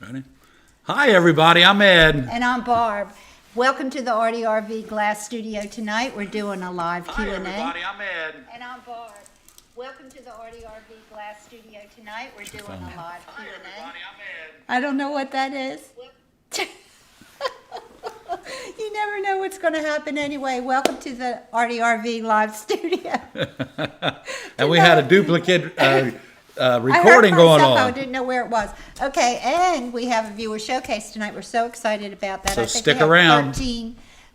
Ready? Hi, everybody. I'm Ed. And I'm Barb. Welcome to the ARTyRV Glass Studio tonight. We're doing a live Q&A. Hi, everybody. I'm Ed. And I'm Barb. Welcome to the ARTyRV Glass Studio tonight. We're doing a live Q&A. Hi, everybody. I'm Ed. I don't know what that is. You never know what's going to happen anyway. Welcome to the ARTyRV live studio. And we had a duplicate recording I going myself, on. I didn't know where it was. Okay, and we have a viewer showcase tonight. We're so excited about that. So I think stick we have around.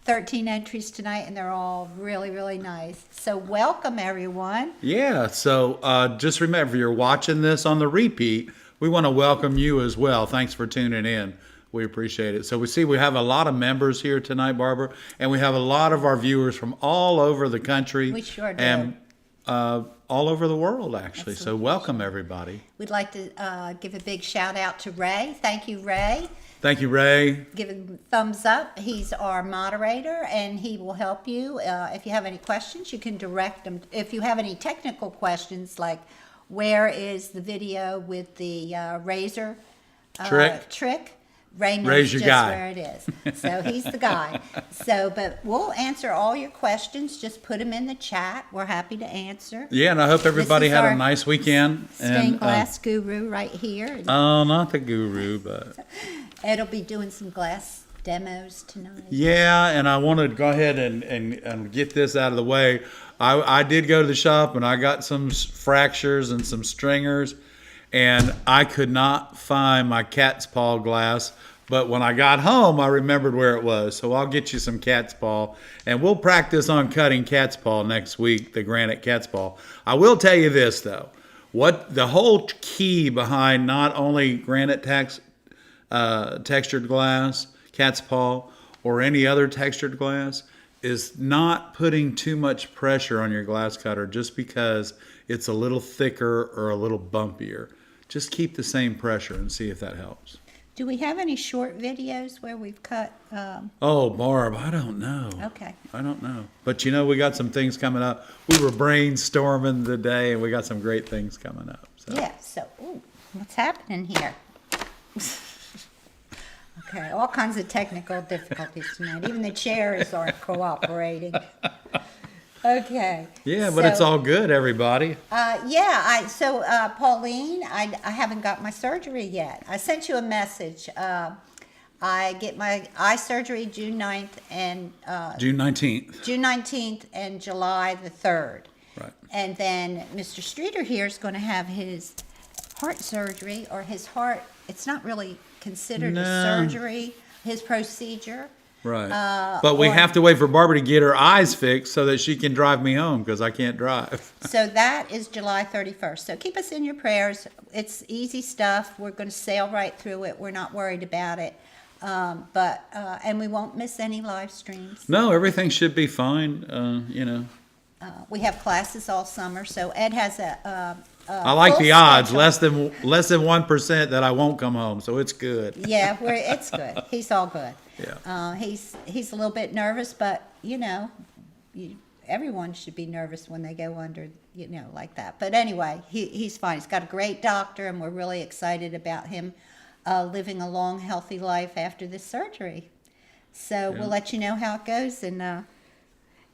13 entries tonight, and they're all really, really nice. So welcome, everyone. Yeah, so just remember, if you're watching this on the repeat, we want to welcome you as well. Thanks for tuning in. We appreciate it. So we have a lot of members here tonight, Barbara, and we have a lot of our viewers from all over the country. We sure do. And all over the world, actually. So welcome, everybody. We'd like to give a big shout out to Ray. Thank you, Ray. Thank you, Ray. Give him a thumbs up. He's our moderator, and he will help you. If you have any questions, you can direct them. If you have any technical questions, like where is the video with the razor trick, Ray knows Ray's your just guy. where it is. So he's the guy. But we'll answer all your questions. Just put them in the chat. We're happy to answer. Yeah, and I hope everybody This is had a our nice weekend. Stained glass guru right here. Oh, not the guru, but Ed'll be doing some glass demos tonight. yeah, and I wanted to go ahead and get this out of the way. I did go to the shop and I got some fractures and some stringers, and I could not find my cat's paw glass. But when I got home, I remembered where it was. So I'll get you some cat's paw, and we'll practice on cutting cat's paw next week, the granite cat's paw. I will tell you this, though. What the whole key behind not only granite textured glass, cat's paw, or any other textured glass is not putting too much pressure on your glass cutter just because it's a little thicker or a little bumpier. Just keep the same pressure and see if that helps. Do we have any short videos where we've cut? Oh, Barb, I don't know. Okay. I don't know. But we got some things coming up. We were brainstorming today, and we got some great things coming up. So. Yeah, what's happening here? Okay, all kinds of technical difficulties tonight. Even the chairs aren't cooperating. Okay. Yeah, but it's all good, everybody. Pauline, I haven't got my surgery yet. I sent you a message. I get my eye surgery June 9th and June 19th. June 19th and July the 3rd. Right. And then Mr. Streeter here is going to have his heart surgery, or his heart, it's not really considered a surgery, his procedure. Right. But we have to wait for Barbara to get her eyes fixed so that she can drive me home because I can't drive. So that is July 31st. So keep us in your prayers. It's easy stuff. We're going to sail right through it. We're not worried about it. And we won't miss any live streams. No, everything should be fine. We have classes all summer. So Ed has I like full the odds, schedule. less than 1% that I won't come home, so it's good. Yeah, it's good. He's all good. Yeah. He's a little bit nervous, but everyone should be nervous when they go under, like that. But anyway, he's fine. He's got a great doctor, and we're really excited about him living a long, healthy life after this surgery. So we'll let you know how it goes. And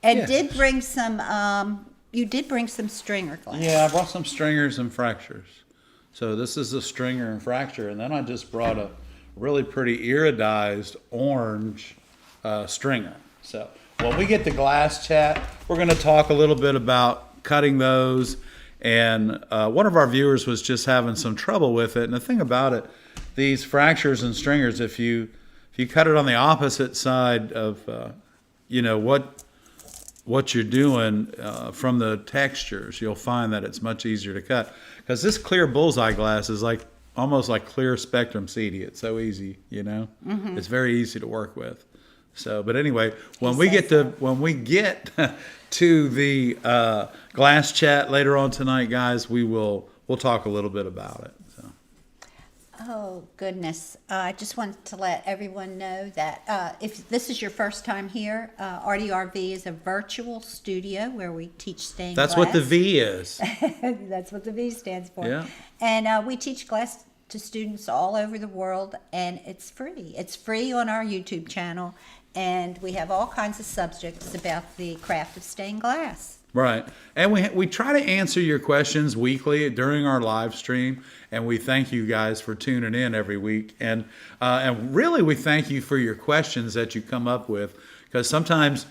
Ed did bring some. You did bring some stringer glass. Yeah, I brought some stringers and fractures. So this is a stringer and fracture, and then I just brought a really pretty iridized orange stringer. So when we get to glass chat, we're going to talk a little bit about cutting those. And one of our viewers was just having some trouble with it. And the thing about it, these fractures and stringers, if you cut it on the opposite side of what you're doing from the textures, you'll find that it's much easier to cut. Because this clear bullseye glass is almost like clear spectrum CD. It's so easy, Mm-hmm. It's very easy to work with. So, but anyway, when we get to the glass chat later on tonight, guys, we'll talk a little bit about it. So. Oh, goodness. I just wanted to let everyone know that if this is your first time here, ARTyRV is a virtual studio where we teach stained glass. That's what the V is. That's what the V stands for. Yeah. And we teach to students all over the world, and it's free. It's free on our YouTube channel, and we have all kinds of subjects about the craft of stained glass. Right. And we try to answer your questions weekly during our live stream, and we thank you guys for tuning in every week. And really, we thank you for your questions that you come up with, because sometimes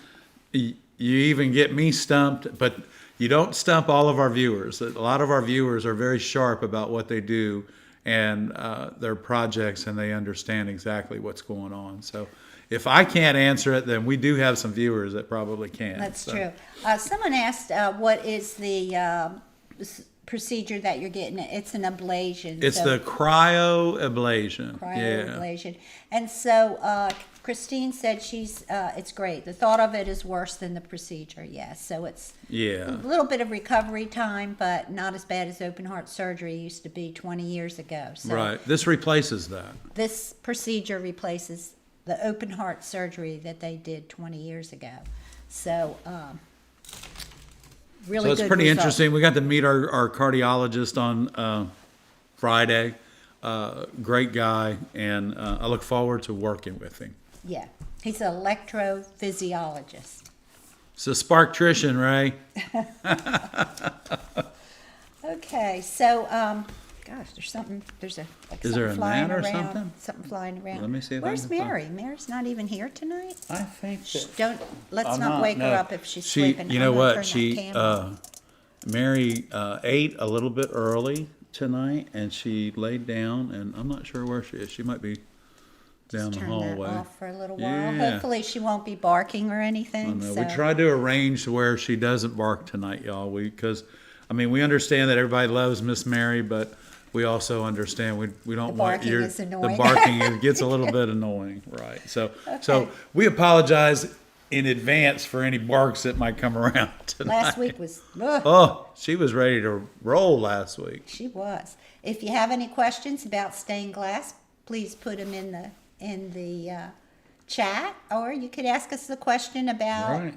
you even get me stumped, but you don't stump all of our viewers. A lot of our viewers are very sharp about what they do and their projects, and they understand exactly what's going on. So if I can't answer it, then we do have some viewers that probably can. That's true. Someone asked, what is the procedure that you're getting? It's an ablation. It's the cryoablation. Cryoablation. And so Christine said it's great. The thought of it is worse than the procedure, yes. So it's a little bit of recovery time, but not as bad as open heart surgery used to be 20 years ago. So right. This replaces that. This procedure replaces the open heart surgery that they did 20 years ago. So, really good. So it's pretty result. interesting. We got to meet our cardiologist on Friday. Great guy, and I look forward to working with him. Yeah, he's an electrophysiologist. So Sparktrician, Ray. Okay, so gosh, there's Is there a flying gnat or around, something? Something flying around. Let me see if I Where's can find- Mary? Mary's not even here tonight. I think Let's I'm not wake her no. up if she's She, sleeping. you I'm know gonna turn what? that She, camera off. Mary ate a little bit early tonight, and she laid down, and I'm not sure where she is. She might be down the Turn hallway. that off for a little while. Yeah. Hopefully she won't be barking or I anything. know. So. We tried to arrange where she doesn't bark tonight, y'all. Because, I mean, we understand that everybody loves Miss Mary, but we also understand we don't The want barking is annoying. the barking. It gets a little bit annoying, right? So Okay. we apologize in advance for any barks that might come around tonight. Last week was, ugh, Oh, she was ready to roll last week. she was. If you have any questions about stained glass, please put them in the chat, or you could ask us the question about Right.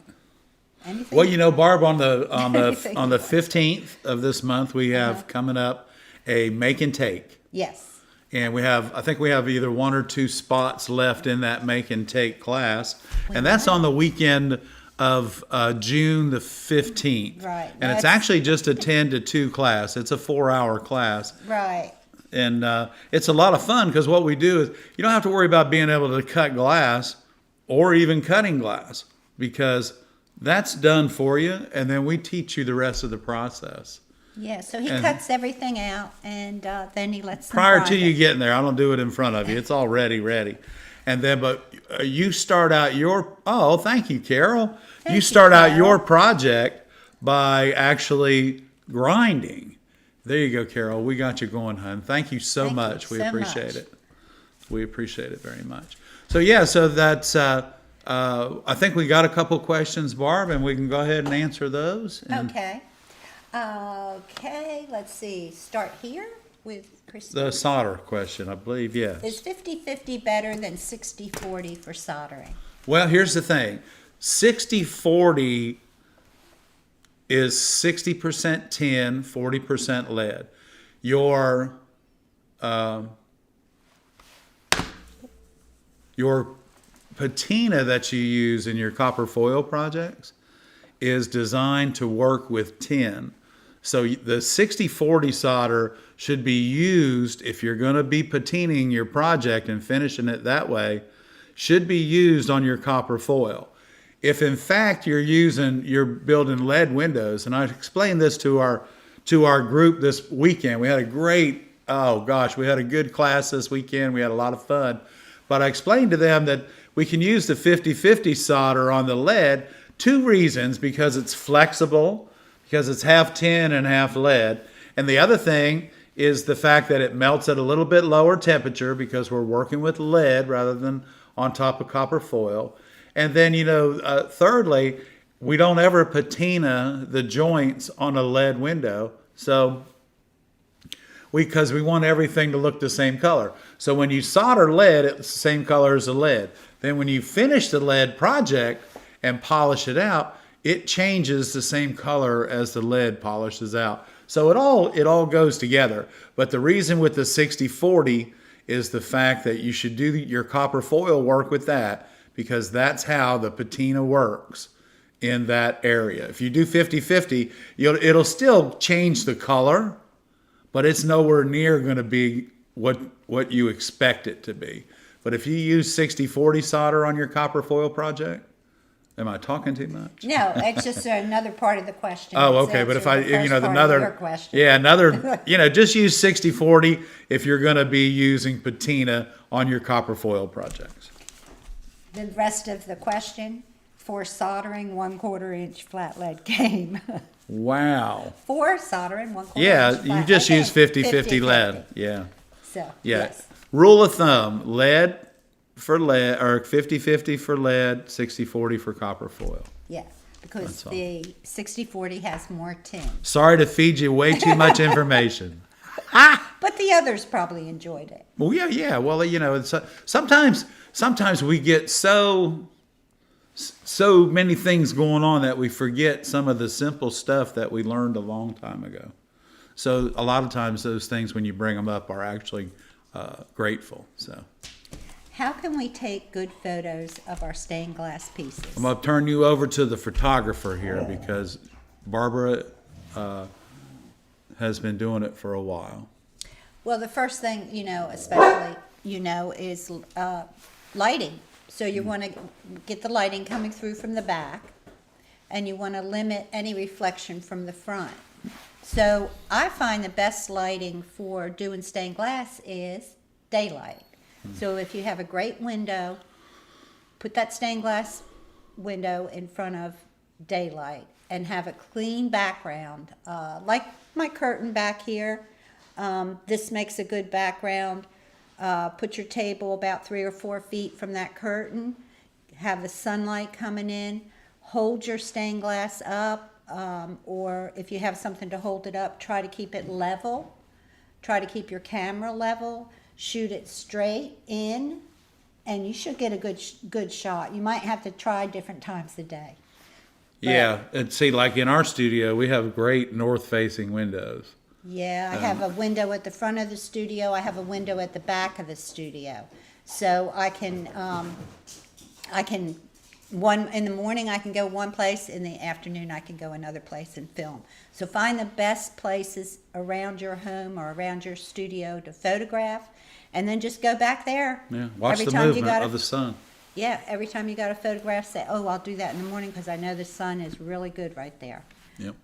anything. Well, you know, Barb, on the Anything on you the want. 15th of this month, we have coming up a make and take. Yes. And I think we have either one or two spots left in that make and take class. And that's on the weekend of June the 15th. Right. And it's That's- actually just a 10 to 2 class. It's a 4-hour class. Right. And it's a lot of fun, because what we do is you don't have to worry about being able to cut glass or even cutting glass, because that's done for you. And then we teach you the rest of the process. Yeah, so he And- cuts everything out, and then he lets them Prior grind to you it. getting there, I don't do it in front of you. It's already ready. And then, but you start out thank you, Carol. Thank You you, start out Carol. your project by actually grinding. There you go, Carol. We got you going, hon. Thank you so Thank you much. We so appreciate much. it. We appreciate it very much. So yeah, so that's, I think we got a couple questions, Barb, and we can go ahead and answer those. And Okay. Okay, let's see. Start here with Christine. the solder question, I believe, yes. Is 50-50 better than 60-40 for soldering? Well, here's the thing. 60-40 is 60% tin, 40% lead. Your patina that you use in your copper foil projects is designed to work with tin. So the 60-40 solder should be used, if you're going to be patining your project and finishing it that way, should be used on your copper foil. If in fact you're building lead windows, and I explained this to our group this weekend. We had a good class this weekend. We had a lot of fun. But I explained to them that we can use the 50-50 solder on the lead. 2 reasons: because it's flexible, because it's half tin and half lead. And the other thing is the fact that it melts at a little bit lower temperature, because we're working with lead rather than on top of copper foil. And then, thirdly, we don't ever patina the joints on a lead window. So because we want everything to look the same color. So when you solder lead, it's the same color as the lead. Then when you finish the lead project and polish it out, it changes the same color as the lead polishes out. So it all goes together. But the reason with the 60/40 is the fact that you should do your copper foil work with that, because that's how the patina works in that area. If you do 50/50, it'll still change the color, but it's nowhere near going to be what you expect it to be. But if you use 60/40 solder on your copper foil project, am I talking too much? No, it's just another part of the question. Oh, It's okay. But if answering the first part of your question. just use 60/40 if you're going to be using patina on your copper foil projects. The rest of the question, for soldering 1/4 inch flat lead game. Wow. For soldering 1/4 Yeah, inch flat you just lead use game. 50/50 lead. Yeah. So, Yeah. yes. Rule of thumb, lead for lead, or 50/50 for lead, 60/40 for copper foil. Yeah, because That's all. the 60/40 has more tin. Sorry to feed you way too much information. But the others probably enjoyed it. Well, yeah. Well, it's, sometimes we get so many things going on that we forget some of the simple stuff that we learned a long time ago. So a lot of times those things, when you bring them up, are actually grateful. So How can we take good photos of our stained glass pieces? I'm going to turn you over to the photographer here, because Barbara has been doing it for a while. Well, the first thing, especially, is lighting. So you want to get the lighting coming through from the back, and you want to limit any reflection from the front. So I find the best lighting for doing stained glass is daylight. So if you have a great window, put that stained glass window in front of daylight and have a clean background, like my curtain back here. This makes a good background. Put your table about 3 or 4 feet from that curtain. Have the sunlight coming in. Hold your stained glass up, or if you have something to hold it up, try to keep it level. Try to keep your camera level. Shoot it straight in, and you should get a good shot. You might have to try different times of the day. Yeah, and see, like in our studio, we have great north-facing windows. Yeah, I have a window at the front of the studio. I have a window at the back of the studio. So I can one in the morning I can go one place, in the afternoon I can go another place and film. So find the best places around your home or around your studio to photograph, and then just go back there. Yeah, watch Every the time you movement gotta- of the sun. Yeah, every time you got a photograph, say, oh, I'll do that in the morning because I know the sun is really good right there. Yep.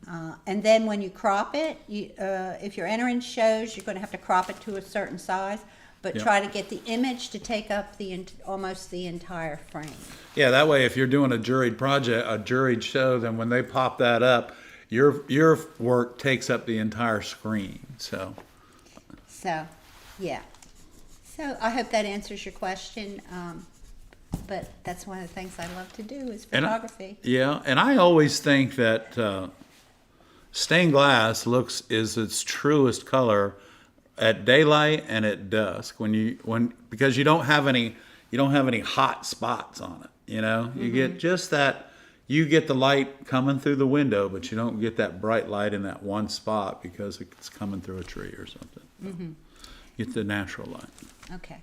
And then when you crop it, if you're entering shows, you're going to have to crop it to a certain size, but Yep. try to get the image to take up almost the entire frame. Yeah, that way, if you're doing a juried show, then when they pop that up, your work takes up the entire screen. So Yeah. So I hope that answers your question. But that's one of the things I love to do is photography. And I always think that stained glass is its truest color at daylight and at dusk, because you don't have any hot spots on it. You get just that. You get the light coming through the window, but you don't get that bright light in that one spot because it's coming through a tree or something. Get the natural light. Okay.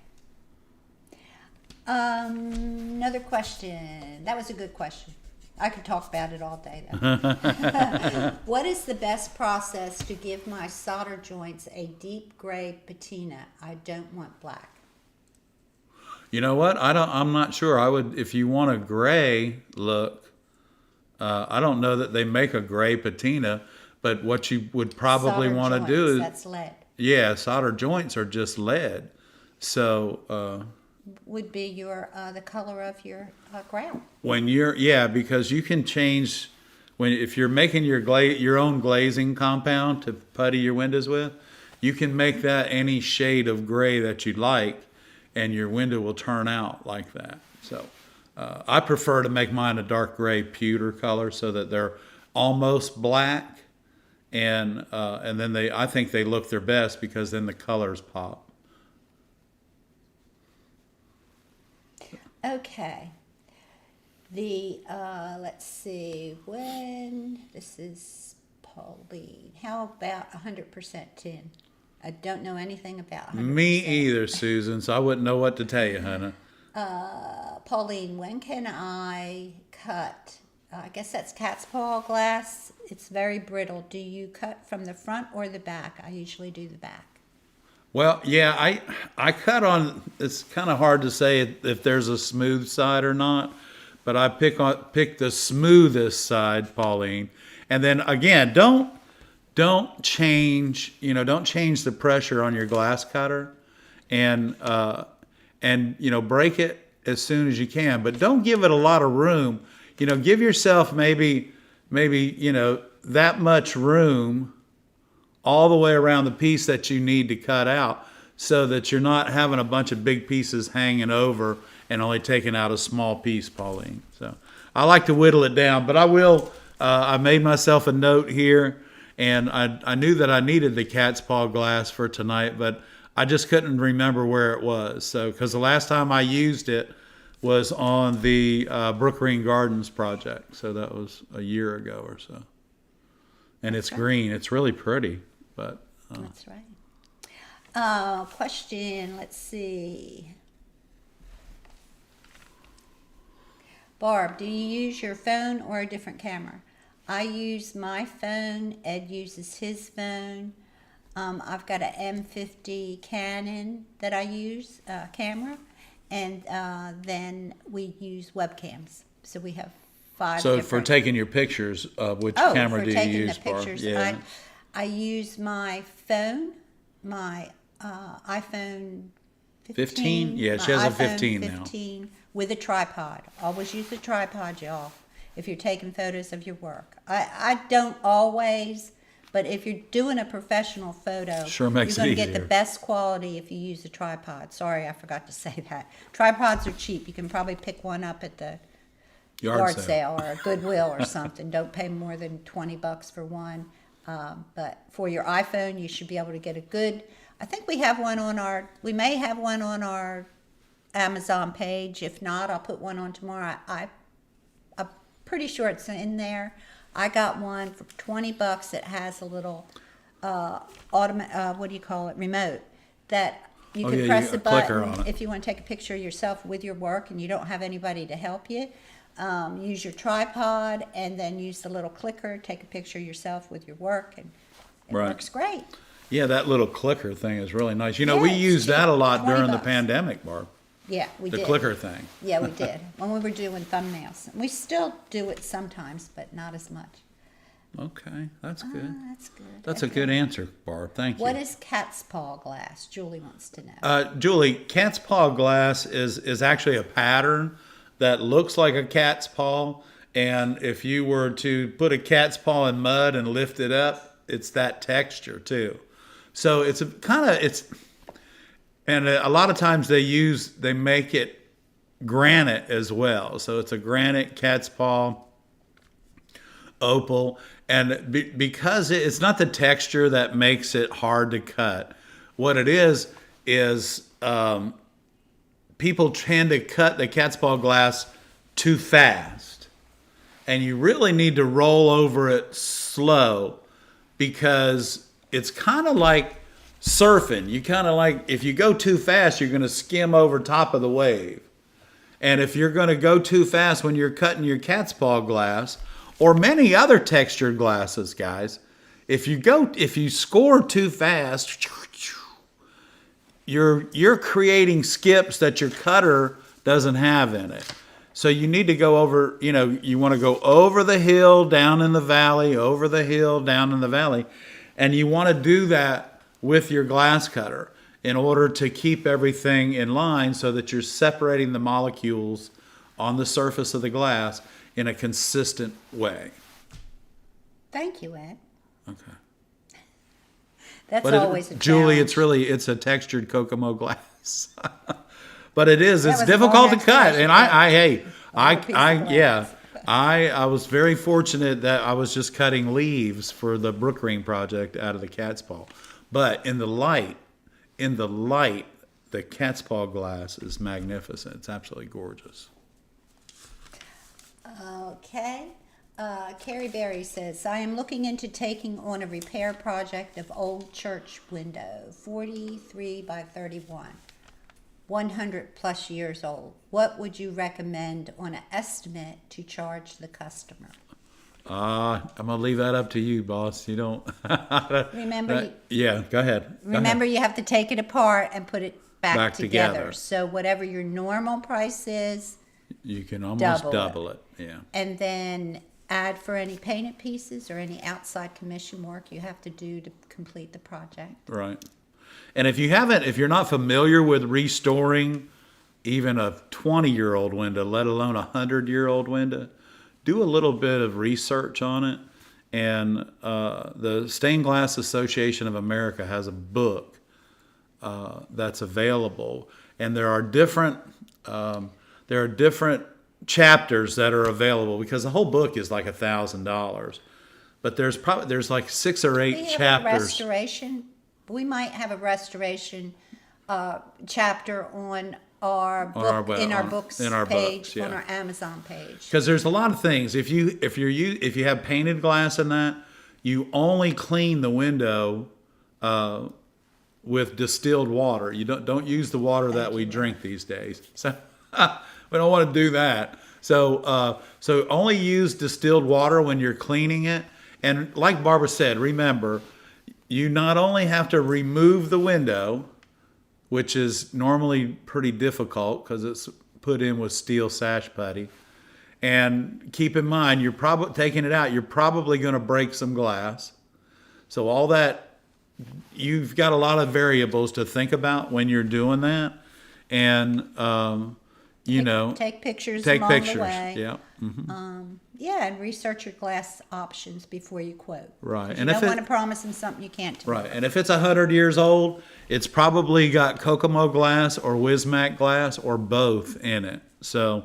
Another question. That was a good question. I could talk about it all day, though. What is the best process to give my solder joints a deep gray patina? I don't want black. You know what? I'm not sure. I would, if you want a gray look. I don't know that they make a gray patina, but what you would probably Solder want to joints, do is, that's lead. yeah, solder joints are just lead. So Would be your the color of your ground. because you can change if you're making your own glazing compound to putty your windows with, you can make that any shade of gray that you'd like, and your window will turn out like that. So I prefer to make mine a dark gray pewter color so that they're almost black, and then I think they look their best because then the colors pop. Okay. Let's see, when this is Pauline. How about 100% tin? I don't know anything about 100%. Me either, Susan, so I wouldn't know what to tell you, honey. Pauline, when can I cut? I guess that's cat's paw glass. It's very brittle. Do you cut from the front or the back? I usually do the back. Well, yeah, I cut on. It's kind of hard to say if there's a smooth side or not, but I pick the smoothest side, Pauline, and then again, don't change. Don't change the pressure on your glass cutter, and break it as soon as you can, but don't give it a lot of room. Give yourself maybe that much room all the way around the piece that you need to cut out, so that you're not having a bunch of big pieces hanging over and only taking out a small piece, Pauline. So I like to whittle it down, but I will. I made myself a note here, and I knew that I needed the cat's paw glass for tonight, but I just couldn't remember where it was. So because the last time I used it was on the Brook Green Gardens project, so that was a year ago or so. And it's green. It's really pretty. But that's right. Question, let's see. Barb, do you use your phone or a different camera? I use my phone. Ed uses his phone. I've got an M50 Canon that I use, camera, and then we use webcams. So we have 5 so different... for taking your pictures, which camera do you use, the pictures, Barb? Yeah. I use my phone, my iPhone 15. Yeah, she has a 15 now. With a tripod. Always use the tripod, y'all, if you're taking photos of your work. I don't always, but if you're doing a professional photo, sure makes you're going it to get the best quality if you use a tripod. Sorry, I forgot to say that. Tripods are cheap. You can probably pick one up at the yard sale or a Goodwill or something. Don't pay more than $20 for one. But for your iPhone, you should be able to get a good. I think we have one on we may have one on our Amazon page. If not, I'll put one on tomorrow. I'm pretty sure it's in there. I got one for $20 that has a little what do you call it? Remote that you can press the button if you want to take a picture of yourself with your work and you don't have anybody to help you. Use your tripod and then use the little clicker, take a picture of yourself with your work, and it works great. Yeah, that little clicker thing is really nice. We used that a lot during the pandemic, Barb. Yeah, we did. The clicker thing. Yeah, we did. When we were doing thumbnails. We still do it sometimes, but not as much. Okay, that's good. That's good. That's a good answer, Barb. Thank you. What is cat's paw glass? Julie wants to know. Julie, cat's paw glass is actually a pattern that looks like a cat's paw, and if you were to put a cat's paw in mud and lift it up, it's that texture too. So it's and a lot of times they make it granite as well. So it's a granite cat's paw opal, and because it's not the texture that makes it hard to cut. What it is people tend to cut the cat's paw glass too fast, and you really need to roll over it slow, because it's kind of like surfing. You kind of like, if you go too fast, you're going to skim over top of the wave. And if you're going to go too fast when you're cutting your cat's paw glass, or many other textured glasses, guys, if you score too fast, you're creating skips that your cutter doesn't have in it. So you need to go over, you want to go over the hill, down in the valley, over the hill, down in the valley. And you want to do that with your glass cutter in order to keep everything in line so that you're separating the molecules on the surface of the glass in a consistent way. Thank you, Ed. Okay. That's always a challenge. Julie, it's a textured Kokomo glass. But it's difficult to cut. And I was very fortunate that I was just cutting leaves for the Brook Green project out of the cat's paw. But in the light, the cat's paw glass is magnificent. It's absolutely gorgeous. Okay. Carrie Berry says, I am looking into taking on a repair project of old church window, 43 by 31, 100 plus years old. What would you recommend on an estimate to charge the customer? I'm gonna leave that up to you, boss. You don't. Remember, yeah, go ahead. remember, you have to take it apart and put it back together. together. So whatever your normal price is, You can almost Double double it. Yeah. and then add for any painted pieces or any outside commission work you have to do to complete the project. Right. And if you're not familiar with restoring even a 20-year-old window, let alone a 100-year-old window, do a little bit of research on it. And the Stained Glass Association of America has a book that's available, and there are different chapters that are available because the whole book is like $1,000, but there's like 6 or 8 We have a chapters. restoration. We might have a restoration chapter on our book, in our books page, yeah. on our Amazon page. Because there's a lot of things. If you have painted glass in that, you only clean the window with distilled water. You don't use the water that we drink these days. So we don't want to do that. So only use distilled water when you're cleaning it. And like Barbara said, remember, you not only have to remove the window, which is normally pretty difficult because it's put in with steel sash putty. And keep in mind, you're probably taking it out, you're probably going to break some glass. So all that, you've got a lot of variables to think about when you're doing that. And, Take pictures take along pictures. the way. Yeah. Mm-hmm. Yeah, and research your glass options before you quote. Right. 'Cause And you if don't it- want to promise them something you can't do. Right. And if it's 100 years old, it's probably got Kokomo glass or Wismac glass or both in it. So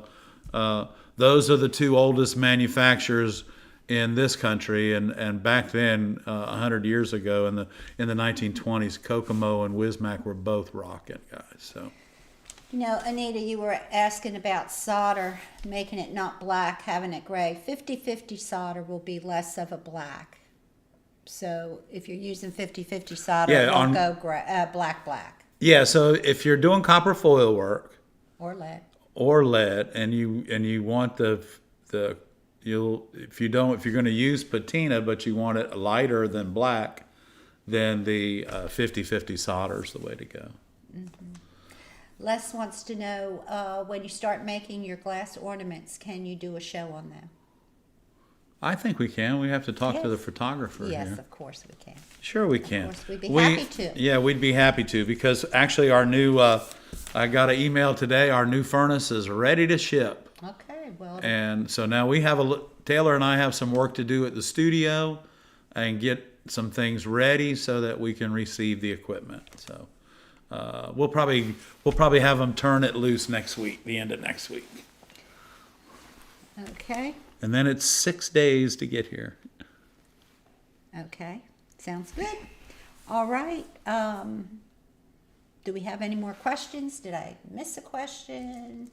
those are the two oldest manufacturers in this country. And back then, 100 years ago in the 1920s, Kokomo and Wismac were both rocking, guys. So. You know, Anita, you were asking about solder, making it not black, having it gray. 50-50 solder will be less of a black. So if you're using 50-50 solder, Yeah, it won't go black Yeah. So if you're doing copper foil work or lead. or lead, and you want if you're going to use patina, but you want it lighter than black, then the 50-50 solder is the way to go. Mm-hmm. Les wants to know, when you start making your glass ornaments, can you do a show on them? I think we can. We have to talk to the Yes. photographer Yes, here. of course we can. Sure, we can. course, we'd be happy to. Yeah, we'd be happy to, because actually our new, I got an email today, our new furnace is ready to ship. Okay, well, And so now we have Taylor and I have some work to do at the studio and get some things ready so that we can receive the equipment. So we'll probably have them turn it loose next week, the end of next week. okay, And then it's 6 days to get here. okay, sounds good. All right, do we have any more questions? Did I miss a question?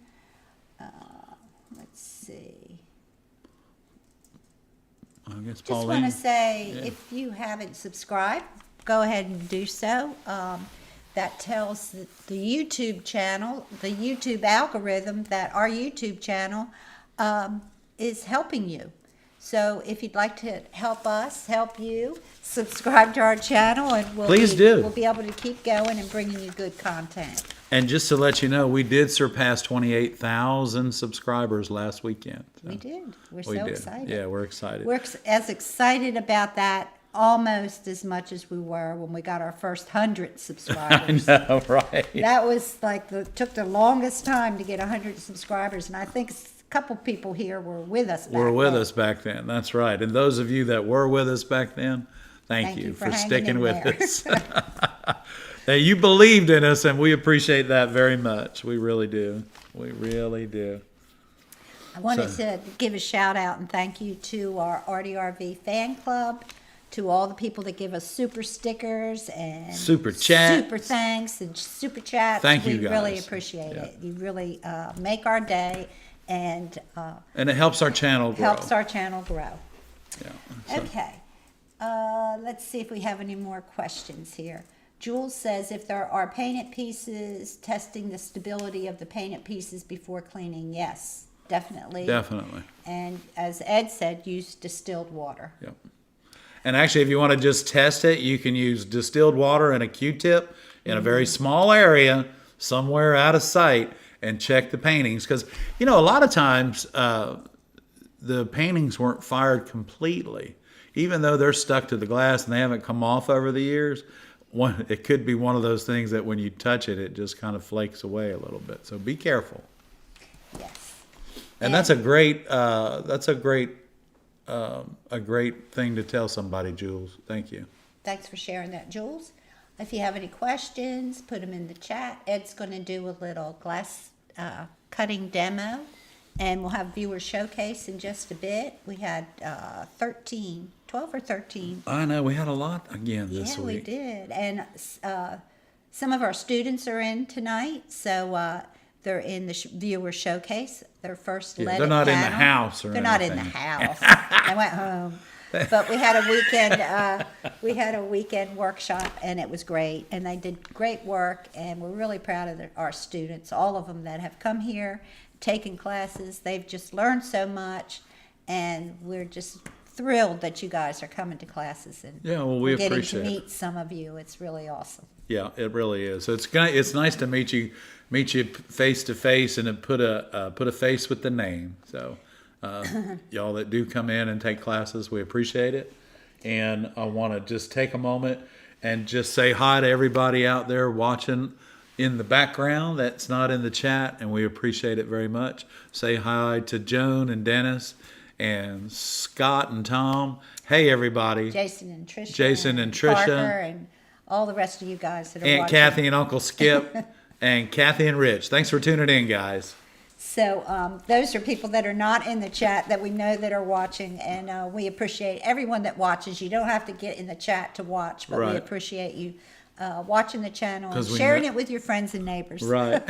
Let's see. I guess Just want Pauline. to say, Yeah. if you haven't subscribed, go ahead and do so. That tells the YouTube channel, the YouTube algorithm, that our YouTube channel is helping you. So if you'd like to help us, help you, subscribe to our channel, and Please do. We'll be able to keep going and bringing you good content. And just to let you know, we did surpass 28,000 subscribers last weekend. So We did. We're we so did. excited. Yeah, we're excited. We're as excited about that almost as much as we were when we got our first 100 I subscribers. know, right? That was like took the longest time to get 100 subscribers, and I think a couple people here were with us. Were with then. us back then. That's right. And those of you that were with us back then, thank you for hanging sticking in with there. us. Hey, you believed in us, and we appreciate that very much. We really do. We really do. I wanted to give a shout out and thank you to our ARTyRV Fan Club, to all the people that give us super stickers and Super chat. super thanks and super chats. Thank you, We really guys. appreciate Yeah. it. You really make our day, and And it helps our channel grow. helps our channel grow. Yeah. So- Okay, let's see if we have any more questions here. Jules says, if there are painted pieces, testing the stability of the painted pieces before cleaning. Yes, definitely. Definitely. And as Ed said, use distilled water. Yep. And actually, if you want to just test it, you can use distilled water and a Q-tip in a very small area, somewhere out of sight, and check the paintings. Because, you know, a lot of times the paintings weren't fired completely. Even though they're stuck to the glass and they haven't come off over the years, it could be one of those things that when you touch it, it just kind of flakes away a little bit. So be careful. Yes. And that's a great thing to tell somebody, Jules. Thank you. Thanks for sharing that, Jules. If you have any questions, put them in the chat. Ed's going to do a little glass cutting demo, and we'll have viewer showcase in just a bit. We had 12 or 13. I know, we had a lot again this Yeah, week. we did. And some of our students are in tonight, so they're in the viewer showcase. Their first Yeah, leaded they're not in the panel. house or They're not in the anything. house. They went home. But we had a weekend workshop, and it was great. And they did great work, and we're really proud of our students, all of them that have come here, taken classes. They've just learned so much, and we're just thrilled that you guys are coming to classes, and Yeah, well, we we're getting to appreciate it. meet some of you. It's really awesome. Yeah, it really is. So it's nice to meet you face to face and put a face with the name. So y'all that do come in and take classes, we appreciate it. And I want to just take a moment and just say hi to everybody out there watching in the background that's not in the chat, and we appreciate it very much. Say hi to Joan and Dennis and Scott and Tom. Hey, everybody. Jason and Tricia. Tricia. Parker and all the rest of you guys that are Aunt watching. Kathy and Uncle Skip and Kathy and Rich. Thanks for tuning in, guys. So those are people that are not in the chat that we know that are watching, and we appreciate everyone that watches. You don't have to get in the chat to watch, but we Right. appreciate you watching the channel and 'Cause we sharing know- it with your friends and neighbors. Right.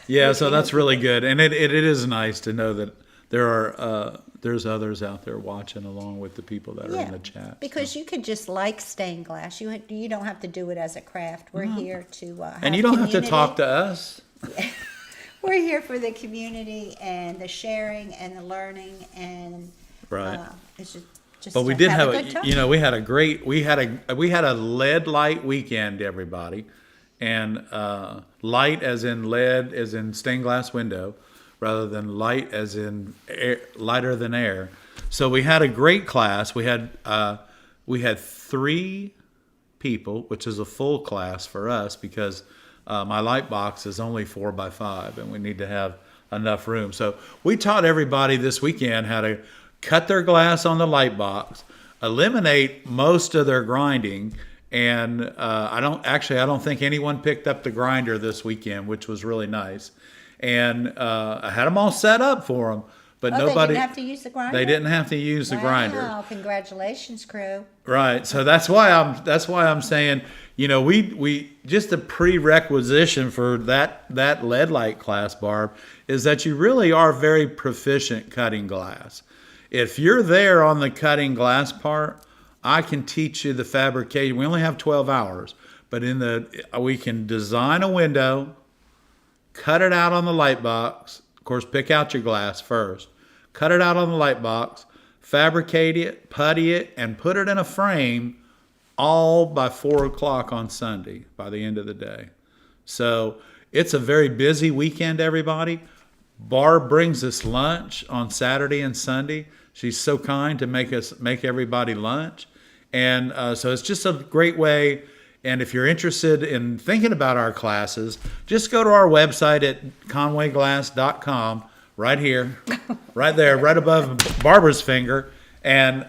Yeah, so that's really good. And it is nice to know that there's others out there watching along with the people that are in the chat. Because you could just like stained glass. You don't have to do it as a craft. We're here to have And you don't have to community. talk to us. We're here for the community and the sharing and the learning, and Right. it's just But we to did have have a good time. we had a lead light weekend, everybody, and light as in lead as in stained glass window, rather than light as in air, lighter than air. So we had a great class. We had 3 people, which is a full class for us because my light box is only 4x5, and we need to have enough room. So we taught everybody this weekend how to cut their glass on the light box, eliminate most of their grinding, and I don't think anyone picked up the grinder this weekend, which was really nice. And I had them all set up for them, but They nobody. didn't have to use the grinder. They didn't have to use the grinder. Wow! Congratulations, crew. Right. So that's why I'm saying, we just the prerequisition for that lead light class, Barb, is that you really are very proficient cutting glass. If you're there on the cutting glass part, I can teach you the fabrication. We only have 12 hours, but we can design a window, cut it out on the light box. Of course, pick out your glass first. Cut it out on the light box, fabricate it, putty it, and put it in a frame all by 4 o'clock on Sunday, by the end of the day. So it's a very busy weekend, everybody. Barb brings us lunch on Saturday and Sunday. She's so kind to make everybody lunch. And so it's just a great way. And if you're interested in thinking about our classes, just go to our website at conwayglass.com, right here, right there, right above Barbara's finger, and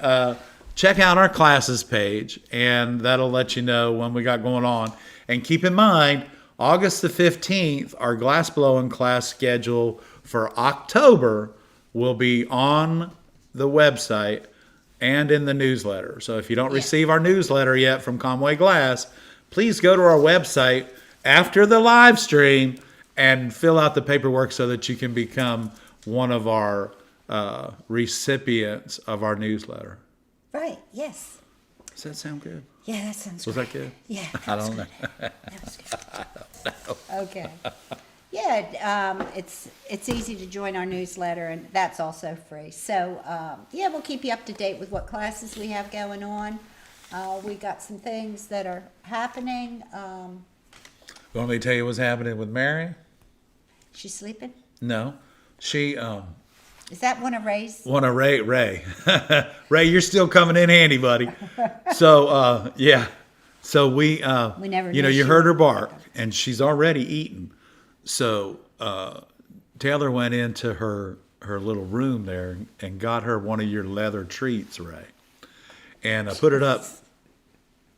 check out our classes page, and that'll let you know when we got going on. And keep in mind, August the 15th, our glass blowing class schedule for October will be on the website and in the newsletter. So if you don't receive our newsletter yet from Conway Glass, please go to our website after the live stream and fill out the paperwork so that you can become one of our recipients of our newsletter. Right, yes. Does that sound good? Yeah, that sounds Was great. that good? Yeah, I don't know. that was good. Okay. Yeah, it's easy to join our newsletter, and that's also free. So, yeah, we'll keep you up to date with what classes we have going on. We got some things that are happening. You want me to tell you what's happening with Mary? She's sleeping? No. She Is that one of Ray's? one of Ray. Ray, you're still coming in handy, buddy. So yeah. So we never you knew you she heard her would. bark, and she's already eaten. So Taylor went into her little room there and got her one of your leather treats, Ray. And I put it up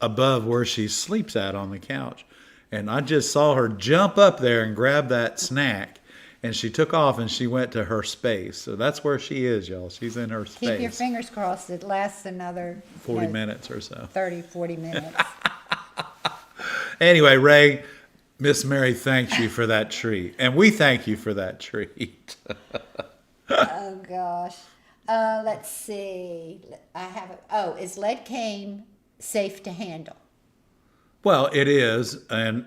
above where she sleeps at on the couch. And I just saw her jump up there and grab that snack. And she took off and she went to her space. So that's where she is, y'all. She's in her space. Keep your fingers crossed. It lasts another 40 minutes or so. 30, 40 minutes. Anyway, Ray, Miss Mary thanks you for that treat. And we thank you for that treat. Oh, gosh. Let's see. Is lead cane safe to handle? Well, it is, and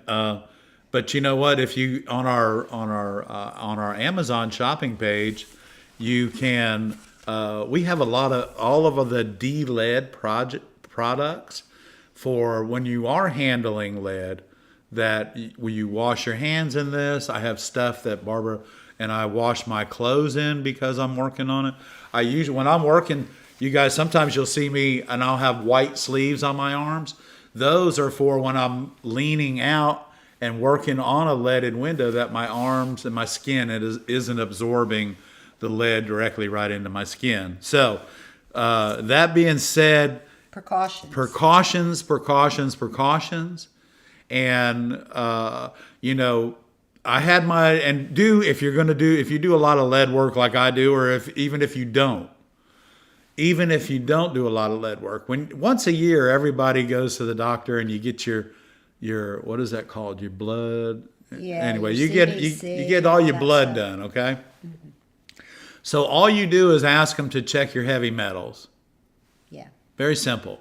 but you know what? If you on our Amazon shopping page, you can. We have all of the de-lead products for when you are handling lead. That when you wash your hands in this, I have stuff that Barbara and I wash my clothes in because I'm working on it. I usually when I'm working, you guys sometimes you'll see me and I'll have white sleeves on my arms. Those are for when I'm leaning out and working on a leaded window that my arms and my skin isn't absorbing the lead directly right into my skin. So that being said, precautions. And I had if you do a lot of lead work like I do, or even if you don't do a lot of lead work, once a year everybody goes to the doctor and you get your what is that called? Your blood. Yeah. Anyway, your you CBC, get all your blood stuff. done, okay? Mm-hmm. So all you do is ask them to check your heavy metals. Yeah. Very simple.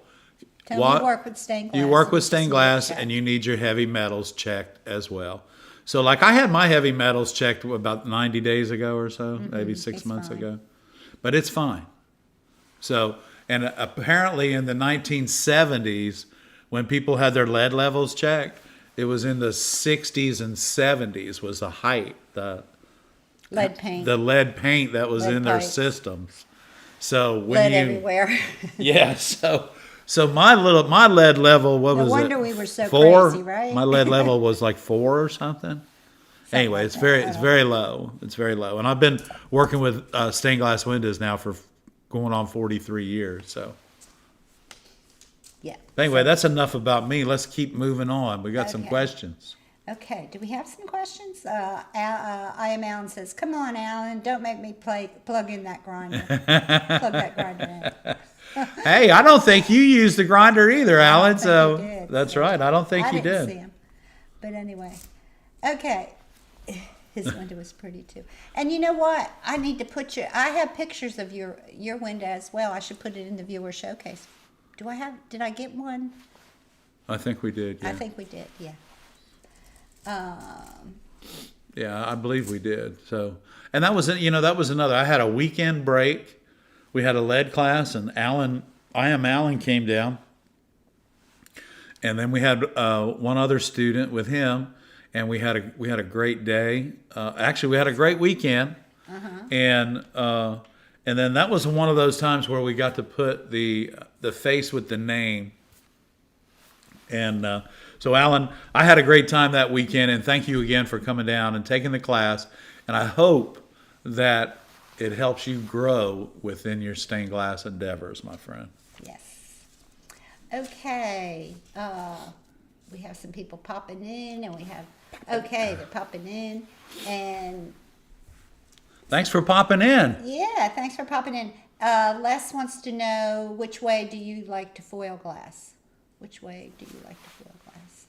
You work with stained glass. You work with stained glass, check. and you need your heavy metals checked as well. So, like, I had my heavy metals checked about 90 days ago or so, maybe 6 months ago. But it's fine. So, and apparently in the 1970s, when people had their lead levels checked, it was in the 60s and 70s was the height, the lead paint. The lead paint that was Lead in their pipes. systems. So when lead everywhere. Yeah, so my lead level, what was it? No wonder we were so 4? crazy, right? My lead level was like 4 or something. Anyway, like it's very low. It's very low, and I've been working with stained glass windows now for going on 43 years. So Yeah. anyway, that's enough about me. Let's keep moving on. We got some Okay. questions. Okay. Do we have some questions? I am Alan says, "Come on, Alan, don't make me plug in that grinder. Plug that grinder in." Hey, I don't think you used the grinder either, Alan. think So he did, that's so right. I don't think I you didn't did. see him. But anyway, okay. His window was pretty too. And you know what? I need to put I have pictures of your window as well. I should put it in the viewer showcase. Did I get one? I think we did. Yeah. I think we did, yeah. Yeah, I believe we did. So, and that was another. I had a weekend break. We had a lead class, and Alan came down, and then we had one other student with him, and we had a great day. Actually, we had a great weekend, and then that was one of those times where we got to put the face with the name. And so, Alan, I had a great time that weekend, and thank you again for coming down and taking the class. And I hope that it helps you grow within your stained glass endeavors, my friend. Yes. Okay. We have some people popping in, and they're popping in. And Thanks for popping in. yeah, thanks for popping in. Les wants to know, which way do you like to foil glass? Which way do you like to foil glass?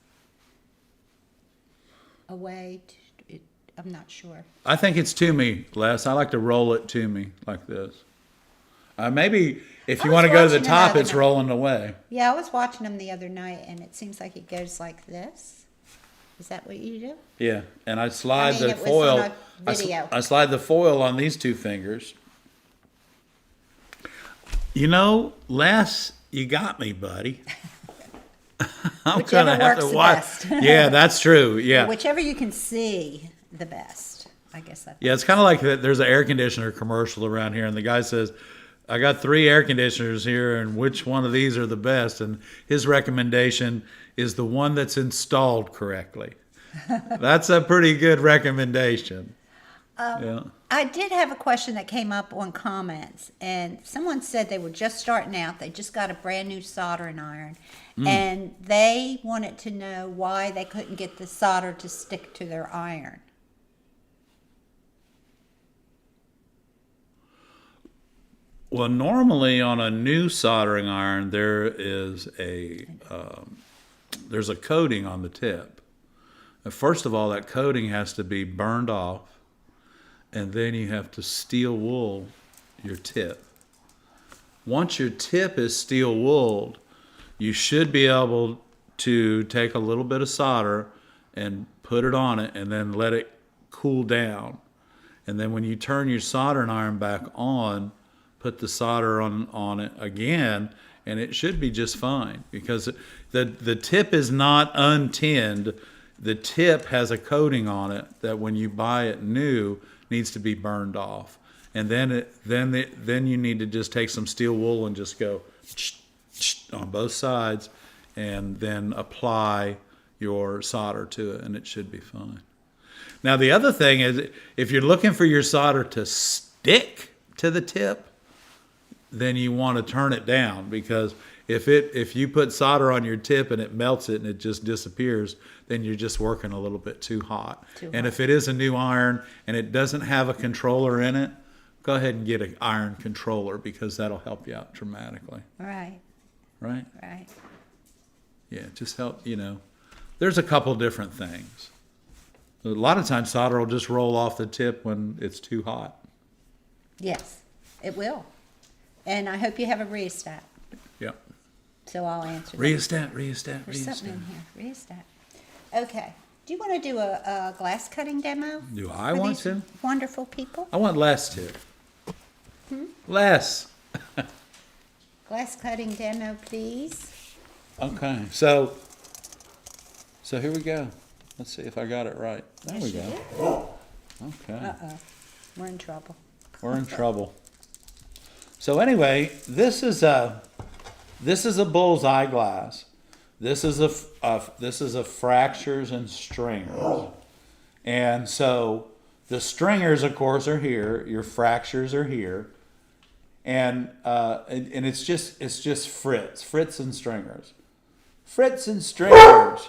I'm not sure. I think it's to me, Les. I like to roll it to me like this. Maybe if you I was want to go to the watching top, another it's night. rolling away. Yeah, I was watching him the other night, and it seems like it goes like this. Is that what you do? Yeah, and I slide the it was foil. on a video. I slide the foil on these two fingers. You know, Les, you got me, buddy. I'm Whichever gonna have works to the watch. best. Yeah, that's true. Yeah, Whichever you can see the best. I guess that's yeah. It's kind of like that. There's an air conditioner commercial around here, and the guy says, "I got 3 air conditioners here, and which one of these are the best?" And his recommendation is the one that's installed correctly. That's a pretty good recommendation. Yeah. I did have a question that came up on comments, and someone said they were just starting out. They just got a brand new soldering iron, and they wanted to know why they couldn't get the solder to stick to their iron. Well, normally on a new soldering iron, there's a coating on the tip. First of all, that coating has to be burned off, and then you have to steel wool your tip. Once your tip is steel wooled, you should be able to take a little bit of solder and put it on it and then let it cool down. And then when you turn your soldering iron back on, put the solder on it again, and it should be just fine, because the tip is not untinned. The tip has a coating on it that when you buy it new needs to be burned off, and then you need to just take some steel wool and just go on both sides, and then apply your solder to it, and it should be fine. Now the other thing is, if you're looking for your solder to stick to the tip, then you want to turn it down, because if you put solder on your tip and it melts it and it just disappears, then you're just working a little bit too hot. And if it is a new iron and it doesn't have a controller in it, go ahead and get an iron controller, because that'll help you out dramatically. Right. Right? Right. Yeah, just help, There's a couple different things. A lot of times solder will just roll off the tip when it's too hot. Yes, it will. And I hope you have a rheostat. Yep. So I'll answer that. Rheostat. There's something in here. Rheostat. Okay. Do you want to do a glass cutting demo? Do I for want these to? Wonderful people. I want Les to. Les. Glass cutting demo, please. Okay. So here we go. Let's see if I got it right. There we Yes, you go. Okay. Uh-oh. We're in trouble. We're in trouble. So anyway, this is a bullseye glass. This is a fractures and stringers. And so the stringers, of course, are here. Your fractures are here. And it's just Fritz and stringers. Fritz and stringers.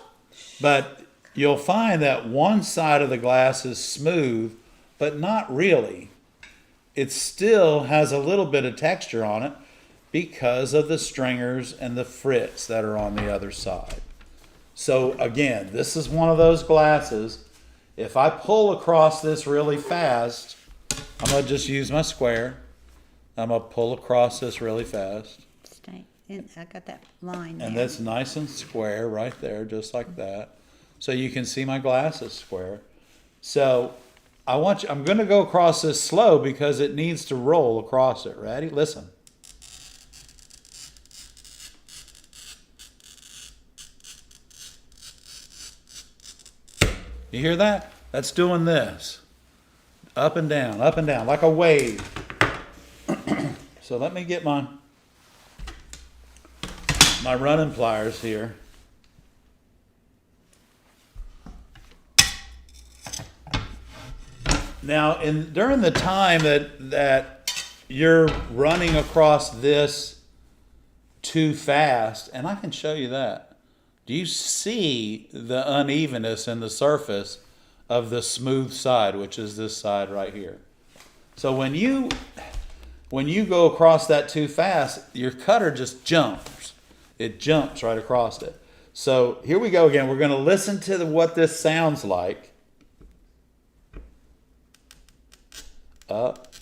But you'll find that one side of the glass is smooth, but not really. It still has a little bit of texture on it because of the stringers and the Fritz that are on the other side. So again, this is one of those glasses. If I pull across this really fast, I'm going to just use my square. I'm going to pull across this really fast. Stay in. I got that line And there. that's nice and square right there, just like that. So you can see my glass is square. So I'm going to go across this slow because it needs to roll across it. Ready? Listen. You hear that? That's doing this. Up and down, like a wave. So let me get my running pliers here. Now, during the time that you're running across this too fast, and I can show you that, do you see the unevenness in the surface of the smooth side, which is this side right here? So when you go across that too fast, your cutter just jumps. It jumps right across it. So here we go again. We're going to listen to what this sounds like. up.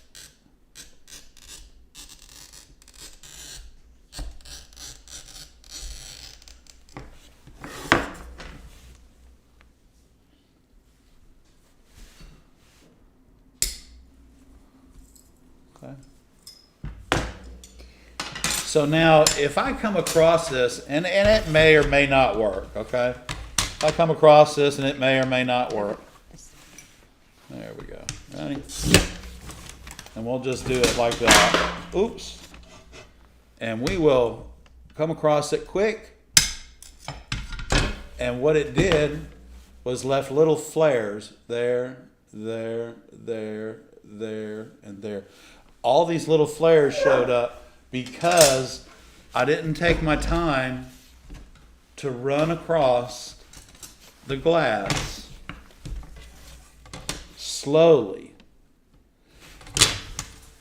Okay. So now, if I come across this, and it may or may not work, okay? If I come across this and it may or may not work. There we go. Ready? And we'll just do it like that. Oops. And we will come across it quick. And what it did was left little flares there, there, there, there, and there. All these little flares showed up because I didn't take my time to run across the glass slowly.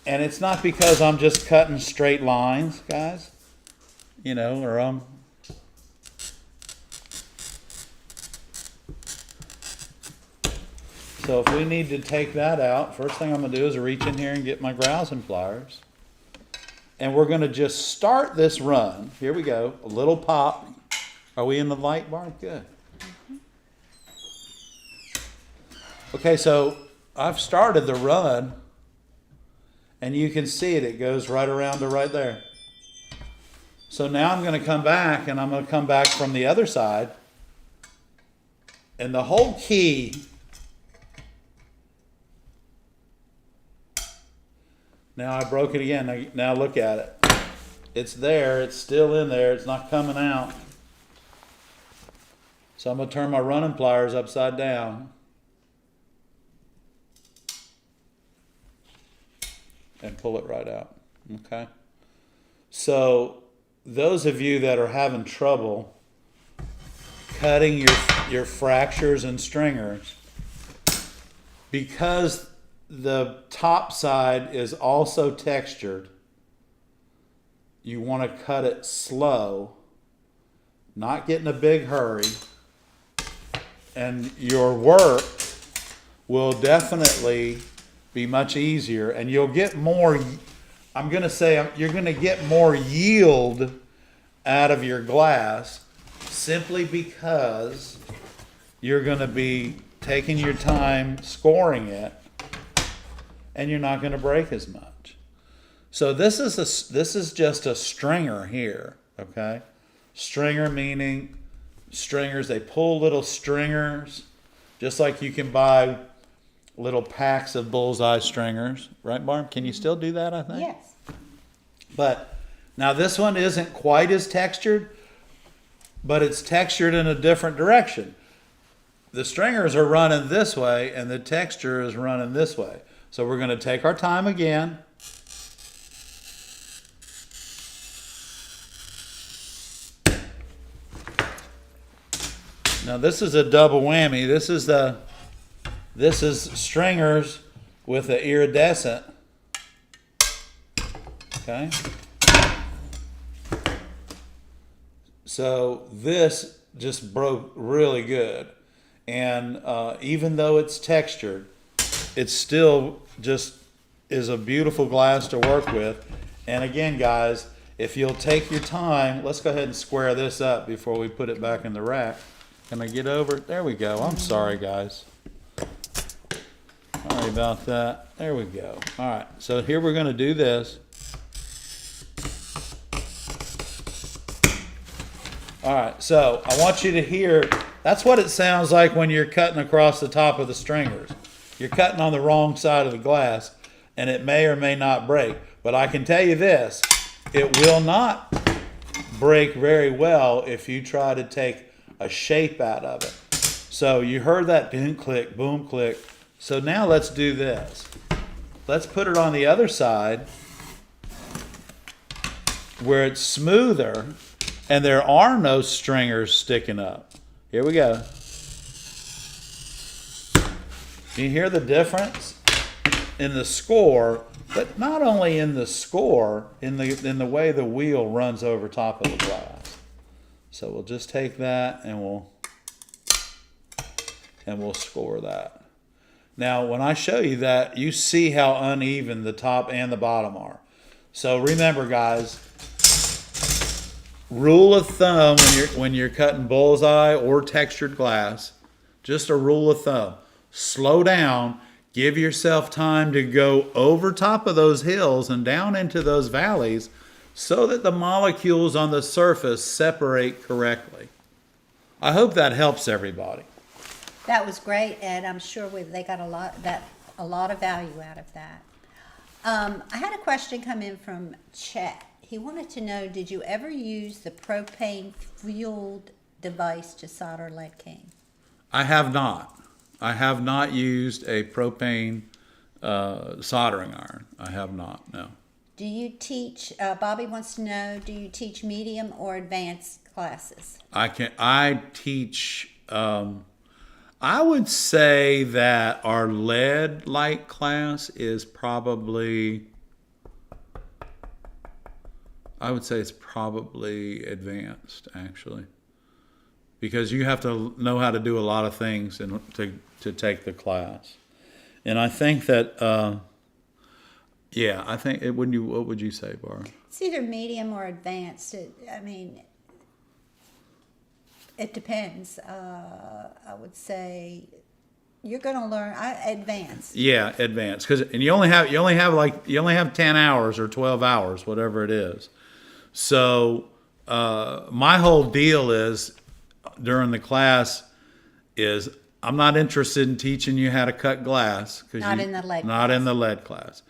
And it's not because I'm just cutting straight lines, guys, you know, or so if we need to take that out, first thing I'm going to do is reach in here and get my grousing pliers. And we're going to just start this run. Here we go. A little pop. Are we in the light, Barb? Good. Okay, so I've started the run. And you can see it. It goes right around to right there. So now I'm going to come back, and I'm going to come back from the other side. And the whole key... Now I broke it again. Now look at it. It's there. It's still in there. It's not coming out. So I'm going to turn my running pliers upside down. And pull it right out. Okay? So those of you that are having trouble cutting your fractures and stringers, because the top side is also textured, you want to cut it slow, not get in a big hurry, and your work will definitely be much easier, and you'll get more, I'm going to say, you're going to get more yield out of your glass simply because you're going to be taking your time scoring it, and you're not going to break as much. So this is just a stringer here, okay? Stringer meaning stringers, they pull little stringers, just like you can buy little packs of bullseye stringers, right, Barb? Can you still do that, I think? Yes. But now this one isn't quite as textured, but it's textured in a different direction. The stringers are running this way, and the texture is running this way. So we're going to take our time again. Now this is a double whammy. This is stringers with the iridescent. Okay. So this just broke really good. And even though it's textured, it still just is a beautiful glass to work with. And again, guys, if you'll take your time, let's go ahead and square this up before we put it back in the rack. Can I get over it? There we go. I'm sorry, guys. Sorry about that. There we go. All right, so here we're going to do this. All right, so I want you to hear, that's what it sounds like when you're cutting across the top of the stringers. You're cutting on the wrong side of the glass, and it may or may not break. But I can tell you this, it will not break very well if you try to take a shape out of it. So you heard that boom, click, boom, click. So now let's do this. Let's put it on the other side where it's smoother and there are no stringers sticking up. Here we go. You hear the difference in the score, but not only in the score, in the way the wheel runs over top of the glass. So we'll just take that and we'll score that. Now, when I show you that, you see how uneven the top and the bottom are. So remember, guys, rule of thumb when you're cutting bullseye or textured glass, just a rule of thumb. Slow down, give yourself time to go over top of those hills and down into those valleys so that the molecules on the surface separate correctly. I hope that helps everybody. That was great, and I'm sure they got a lot of value out of that. I had a question come in from Chet. He wanted to know, did you ever use the propane-fueled device to solder lead king? I have not. I have not used a propane soldering iron. I have not, no. Do you teach, Bobby wants to know, do you teach medium or advanced classes? I teach, I would say that our lead light class is probably, I would say it's probably advanced, actually, because you have to know how to do a lot of things to take the class. And I think that, yeah, I think what would you say, Barb? It's either medium or advanced. It depends. I would say you're going to learn advanced. Yeah, advanced, and you only have 10 hours or 12 hours, whatever it is. So my whole deal is during the class is I'm not interested in teaching you how to cut glass Not in the lead class.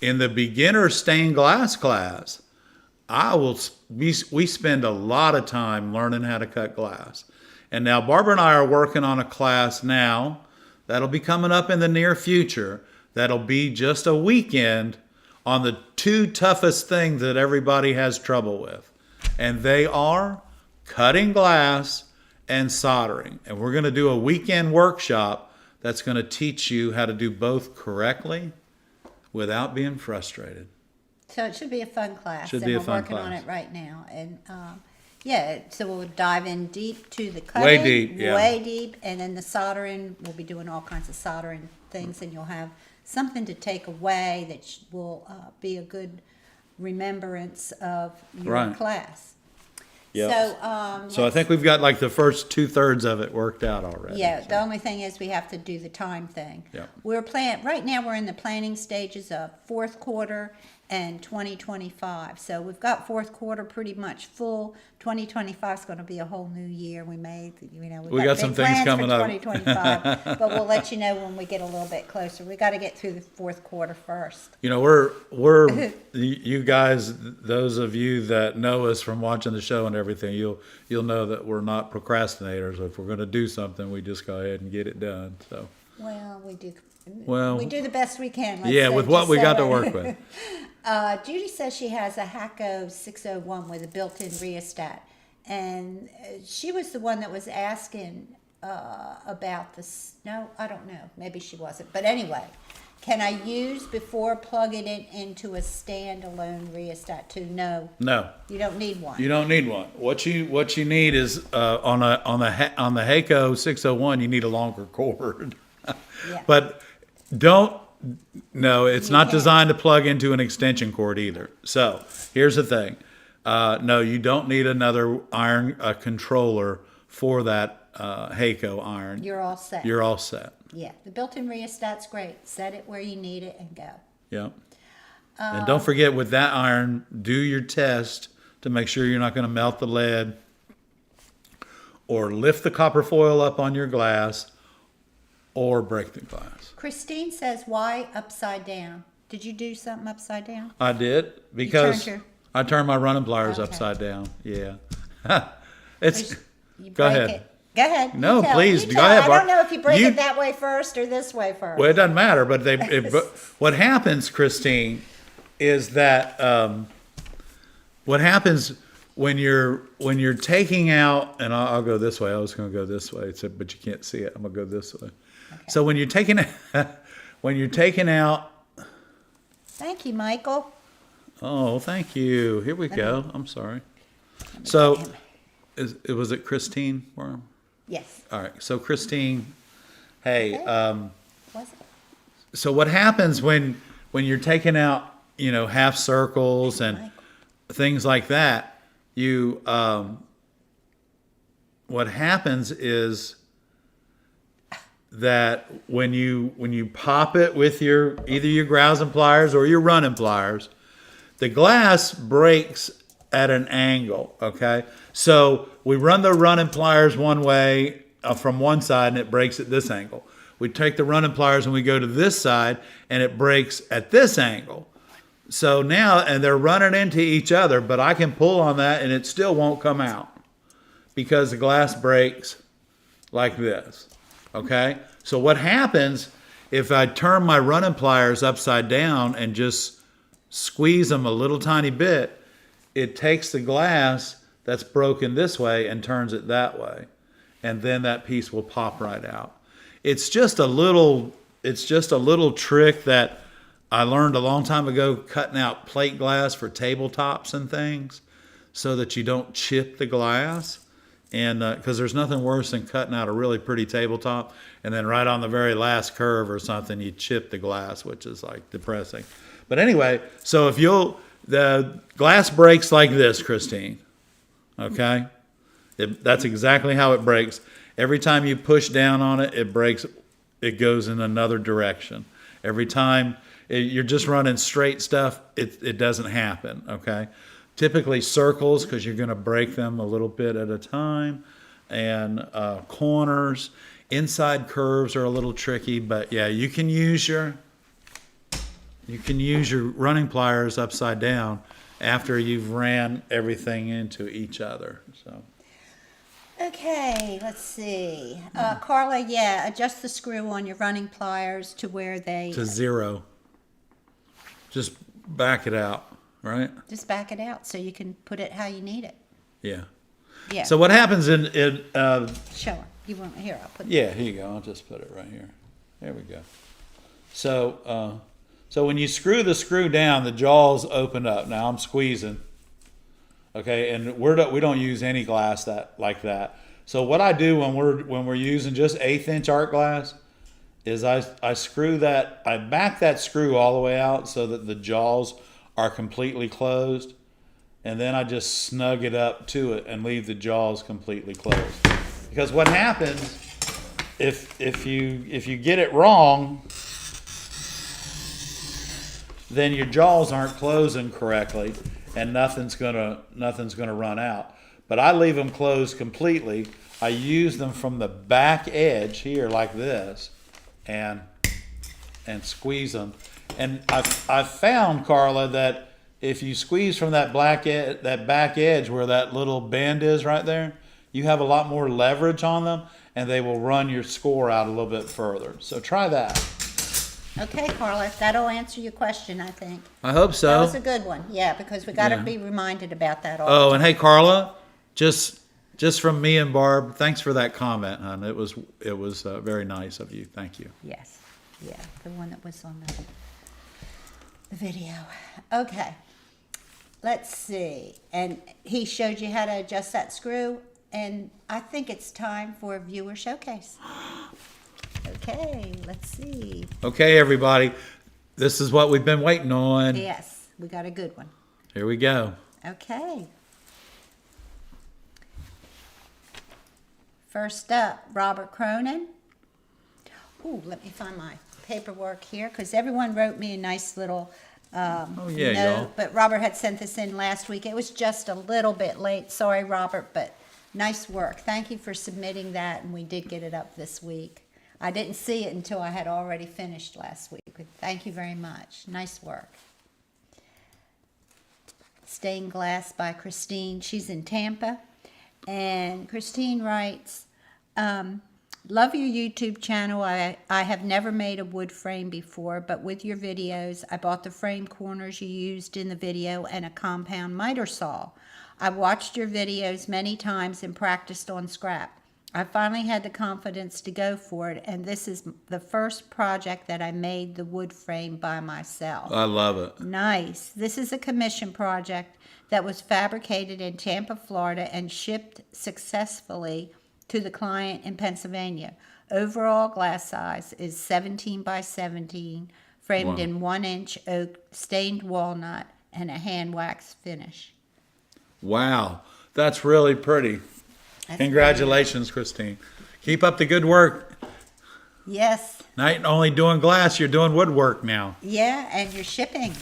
In the beginner stained glass class, we spend a lot of time learning how to cut glass. And now Barbara and I are working on a class now that'll be coming up in the near future. That'll be just a weekend on the two toughest things that everybody has trouble with. And they are cutting glass and soldering. And we're going to do a weekend workshop that's going to teach you how to do both correctly without being frustrated. So it should be a fun class. Should be a fun We're working on class. it right now. And so we'll dive in deep to the cutting. Way deep, yeah. Way deep. And then the soldering, we'll be doing all kinds of soldering things. And you'll have something to take away that will be a good remembrance of your Right. class. Yep. So I think we've got like the first 2/3 of it worked out already. Yeah, so. the only thing is we have to do the time thing. Yeah. Right now we're in the planning stages of fourth quarter and 2025. So we've got fourth quarter pretty much full. 2025 is going to be a whole new year. We got some big things plans coming for up. 2025, but we'll let you know when we get a little bit closer. We got to get through the fourth quarter first. You know, we're you guys, those of you that know us from watching the show and everything, you'll know that we're not procrastinators. If we're going to do something, we just go ahead and get it done. So. Well, we do. Well, we do the best we can. Yeah, with what we got to work with. Judy says she has a Hacko 601 with a built-in rheostat, and she was the one that was asking about this. No, I don't know. Maybe she wasn't. But anyway, can I use before plugging it into a standalone rheostat too? No. No. You don't need one. You don't need one. What you need is on the Hacko 601, you need a longer cord. Yeah. But no, it's not designed to plug into an extension cord either. So here's the thing. No, you don't need another iron controller for that Hacko iron. You're all set. You're all set. Yeah, the built-in rheostat's great. Set it where you need it and go. Yep. And don't forget with that iron, do your test to make sure you're not going to melt the lead or lift the copper foil up on your glass or break the glass. Christine says, why upside down? Did you do something upside down? I did because I turned my running pliers Okay. upside down. Yeah. You Go break ahead. it. Go ahead. No, You tell. please, You go tell. ahead, I Barb. don't know if you break You- it that way first or this way first. Well, it doesn't matter, but what happens, Christine, is that what happens when you're taking out, and I'll go this way. I was going to go this way, but you can't see it. I'm going to go this way. Okay. So when you're taking out. Thank you, Michael. Oh, thank you. Here we go. I'm sorry. So, was it Christine? Yes. All right. So Christine, hey, Okay. Was it? So what happens when you're taking out, half circles and things like that, what happens is that when you pop it with either your grousing pliers or your running pliers, the glass breaks at an angle, okay? So we run the running pliers one way from one side and it breaks at this angle. We take the running pliers and we go to this side and it breaks at this angle. So now, and they're running into each other, but I can pull on that and it still won't come out because the glass breaks like this, okay? So what happens if I turn my running pliers upside down and just squeeze them a little tiny bit, it takes the glass that's broken this way and turns it that way. And then that piece will pop right out. It's just a little trick that I learned a long time ago, cutting out plate glass for tabletops and things so that you don't chip the glass. And because there's nothing worse than cutting out a really pretty tabletop and then right on the very last curve or something, you chip the glass, which is like depressing. But anyway, so if the glass breaks like this, Christine, okay? That's exactly how it breaks. Every time you push down on it, it breaks, it goes in another direction. Every time you're just running straight stuff, it doesn't happen, okay? Typically circles, because you're going to break them a little bit at a time, and corners. Inside curves are a little tricky, but yeah, you can use your running pliers upside down after you've ran everything into each other. So. Okay, let's see. Carla, yeah, adjust the screw on your running pliers to where they... To 0. Just back it out, right? Just back it out so you can put it how you need it. Yeah. Yeah. So what happens in Show her. You want here? I'll put. Yeah, here you go. I'll just put it right here. There we go. So when you screw the screw down, the jaws open up. Now I'm squeezing. Okay, and we don't use any glass like that. So what I do when we're using just 1/8 inch art glass is I screw that, I back that screw all the way out so that the jaws are completely closed, and then I just snug it up to it and leave the jaws completely closed. Because what happens if you get it wrong, then your jaws aren't closing correctly, and nothing's gonna run out. But I leave them closed completely. I use them from the back edge here like this, and squeeze them. And I've found, Carla, that if you squeeze from that back edge where that little bend is right there, you have a lot more leverage on them, and they will run your score out a little bit further. So try that. Okay, Carla, that'll answer your question, I think. I hope so. That was a good one, yeah, because we got to be reminded about that all the Oh, time. and hey, Carla, just from me and Barb, thanks for that comment, hon. It was very nice of you. Thank you. Yes, yeah, the one that was on the video. Okay, let's see. And he showed you how to adjust that screw, and I think it's time for a viewer showcase. Okay, let's see. Okay, everybody, this is what we've been waiting on. Yes, we got a good one. Here we go. Okay. First up, Robert Cronin. Ooh, let me find my paperwork here, because everyone wrote me a nice little note. y'all. But Robert had sent this in last week. It was just a little bit late. Sorry, Robert, but nice work. Thank you for submitting that, and we did get it up this week. I didn't see it until I had already finished last week. Thank you very much. Nice work. Stained Glass by Christine. She's in Tampa. And Christine writes, love your YouTube channel. I have never made a wood frame before, but with your videos, I bought the frame corners you used in the video and a compound miter saw. I watched your videos many times and practiced on scrap. I finally had the confidence to go for it, and this is the first project that I made the wood frame by myself. I love it. Nice. This is a commission project that was fabricated in Tampa, Florida, and shipped successfully to the client in Pennsylvania. Overall glass size is 17 by 17, framed Wow. in 1-inch oak, stained walnut, and a hand wax finish. Wow, that's really pretty. That's Congratulations, Christine. Keep up the good work. Yes. Not only doing glass, you're doing woodwork now. Yeah, and you're shipping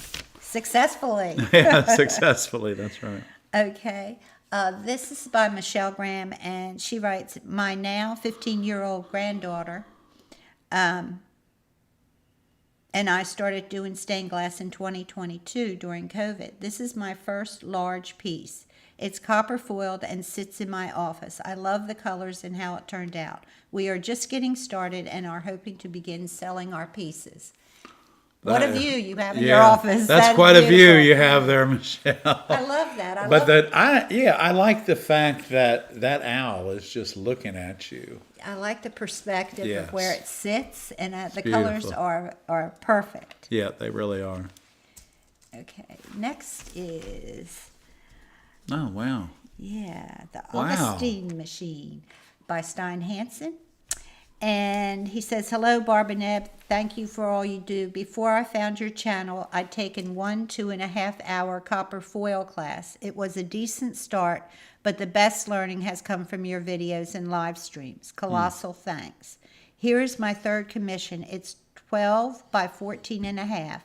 successfully. Yeah, successfully. That's right. Okay. This is by Michelle Graham, and she writes, my now 15-year-old granddaughter and I started doing stained glass in 2022 during COVID. This is my first large piece. It's copper foiled and sits in my office. I love the colors and how it turned out. We are just getting started and are hoping to begin selling our pieces. What a view you have in your office. That's That is quite a view beautiful. you have there, Michelle. I love that. I like the fact that that owl is just looking at you. I like the perspective Yes. of where it sits, and the Beautiful. colors are perfect. Yeah, they really are. Okay, next is, Oh, wow. the Wow. Augustine Machine by Stein Hansen. And he says, hello, Barb and Eb. Thank you for all you do. Before I found your channel, I'd taken 2.5 hour copper foil class. It was a decent start, but the best learning has come from your videos and live streams. Colossal thanks. Here is my third commission. It's 12 by 14.5.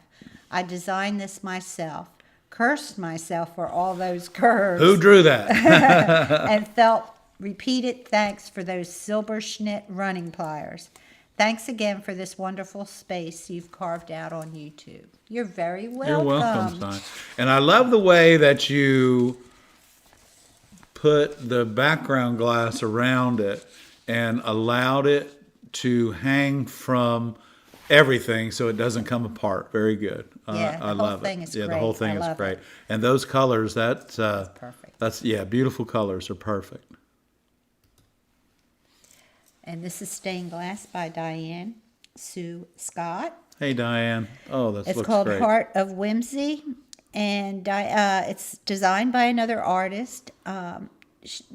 I designed this myself. Cursed myself for all those curves. Who drew that? And felt repeated thanks for those Silberschnitt running pliers. Thanks again for this wonderful space you've carved out on YouTube. You're very welcome. You're welcome, Stein. And I love the way that you put the background glass around it and allowed it to hang from everything so it doesn't come apart. Very good. Yeah, the I whole love thing it. is Yeah, the great. whole thing I is love great. it. And those colors, that's perfect. beautiful colors are perfect. And this is Stained Glass by Diane Sue Scott. Hey, Diane. Oh, this It's looks called great. Heart of Whimsy, and it's designed by another artist.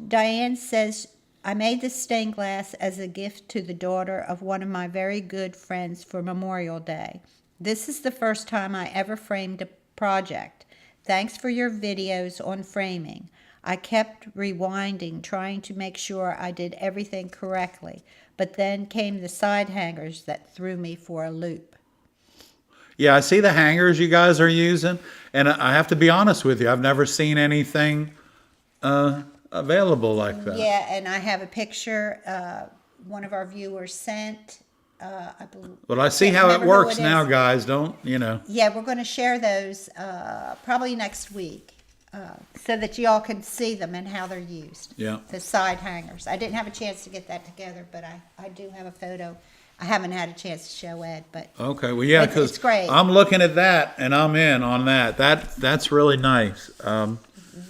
Diane says, I made this stained glass as a gift to the daughter of one of my very good friends for Memorial Day. This is the first time I ever framed a project. Thanks for your videos on framing. I kept rewinding, trying to make sure I did everything correctly, but then came the side hangers that threw me for a loop. Yeah, I see the hangers you guys are using, and I have to be honest with you. I've never seen anything available like that. Yeah, and I have a picture one of our viewers sent. I believe. But I see Can't how it remember who works it now, is. guys. Don't, you know. Yeah, we're going to share those probably next week so that y'all can see them and how they're used. Yeah. The side hangers. I didn't have a chance to get that together, but I do have a photo. I haven't had a chance to show Ed, but Okay, well, yeah, It's because great. I'm looking at that, and I'm in on that. That's really nice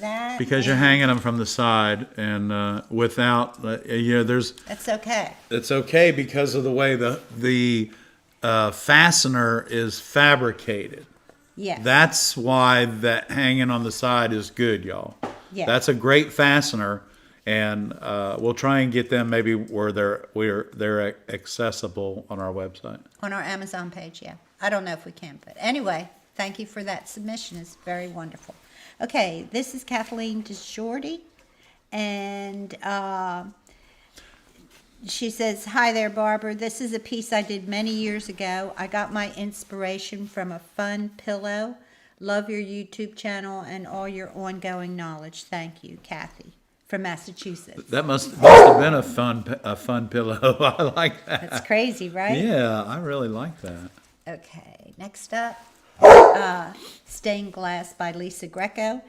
that because you're and- hanging them from the side, and without, there's. That's okay. It's okay because of the way the fastener is fabricated. Yes. That's why that hanging on the side is good, y'all. Yeah. That's a great fastener, and we'll try and get them maybe where they're accessible on our website. On our Amazon page, yeah. I don't know if we can, but anyway, thank you for that submission. It's very wonderful. Okay, this is Kathleen DeShorty, and she says, hi there, Barbara. This is a piece I did many years ago. I got my inspiration from a fun pillow. Love your YouTube channel and all your ongoing knowledge. Thank you, Kathy, from Massachusetts. That must have been a fun pillow. I like that. That's crazy, right? Yeah, I really like that. Okay, next up, Stained Glass by Lisa Greco.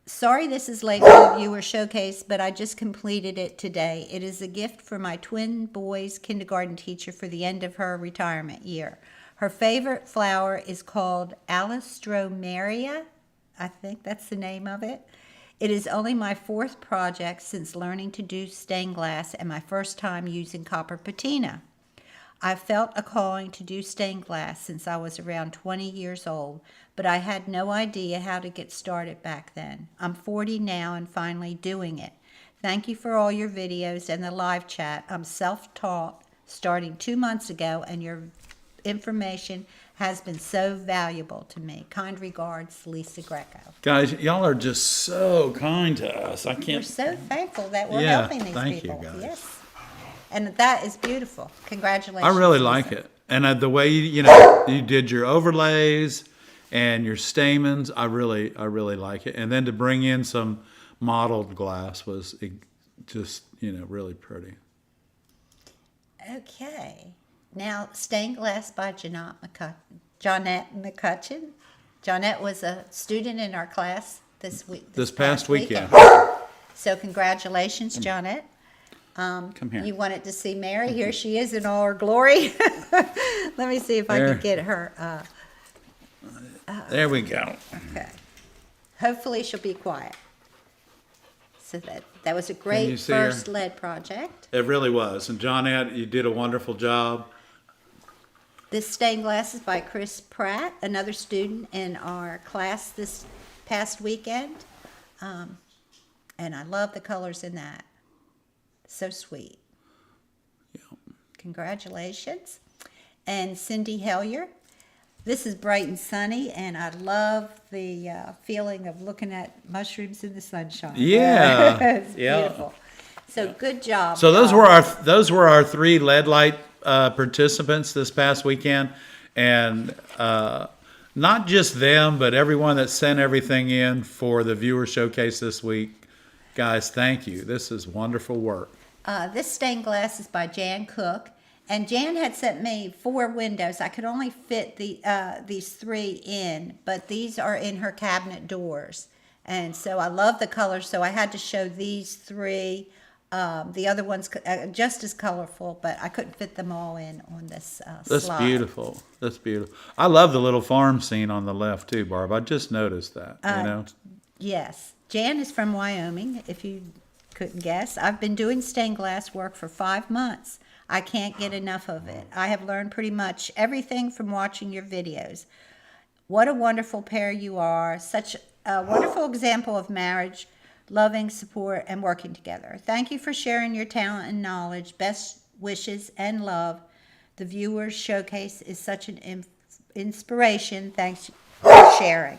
Sorry this is late for the viewer showcase, but I just completed it today. It is a gift for my twin boys' kindergarten teacher for the end of her retirement year. Her favorite flower is called Alstroemeria. I think that's the name of it. It is only my fourth project since learning to do stained glass and my first time using copper patina. I felt a calling to do stained glass since I was around 20 years old, but I had no idea how to get started back then. I'm 40 now and finally doing it. Thank you for all your videos and the live chat. I'm self-taught starting 2 months ago, and your information has been so valuable to me. Kind regards, Lisa Greco. Guys, y'all are just so kind to us. I We're can't. so thankful that we're Yeah, helping these thank you, people. guys. Yes. And that is beautiful. Congratulations. I really like it. And the way you did your overlays and your stamens, I really like it. And then to bring in some mottled glass was just, really pretty. Okay. Now, Stained Glass by Johnette McCutcheon. Johnette was a student in our class this week. This past weekend. So congratulations, Johnette. Come here. You wanted to see Mary. Here she is in all her glory. Let me see if I can get her. There we go. Okay. Hopefully she'll be quiet. So that was a great you see her? first lead project. It really was. And Johnette, you did a wonderful job. This stained glass is by Chris Pratt, another student in our class this past weekend. And I love the colors in that. So sweet. Yeah. Congratulations. And Cindy Hellier. This is bright and sunny, and I love the feeling of looking at mushrooms in the sunshine. Yeah. It's Yeah. beautiful. So good job. So those y'all. were our 3 lead light participants this past weekend, and not just them, but everyone that sent everything in for the viewer showcase this week. Guys, thank you. This is wonderful work. This stained glass is by Jan Cook, and Jan had sent me 4 windows. I could only fit these 3 in, but these are in her cabinet doors, and so I love the colors. So I had to show these 3. The other ones just as colorful, but I couldn't fit them all in on this That's slide. beautiful. That's beautiful. I love the little farm scene on the left too, Barb. I just noticed that. Yes. Jan is from Wyoming, if you couldn't guess. I've been doing stained glass work for 5 months. I can't get enough of it. I have learned pretty much everything from watching your videos. What a wonderful pair you are. Such a wonderful example of marriage, loving, support, and working together. Thank you for sharing your talent and knowledge. Best wishes and love. The viewers showcase is such an inspiration. Thanks for sharing.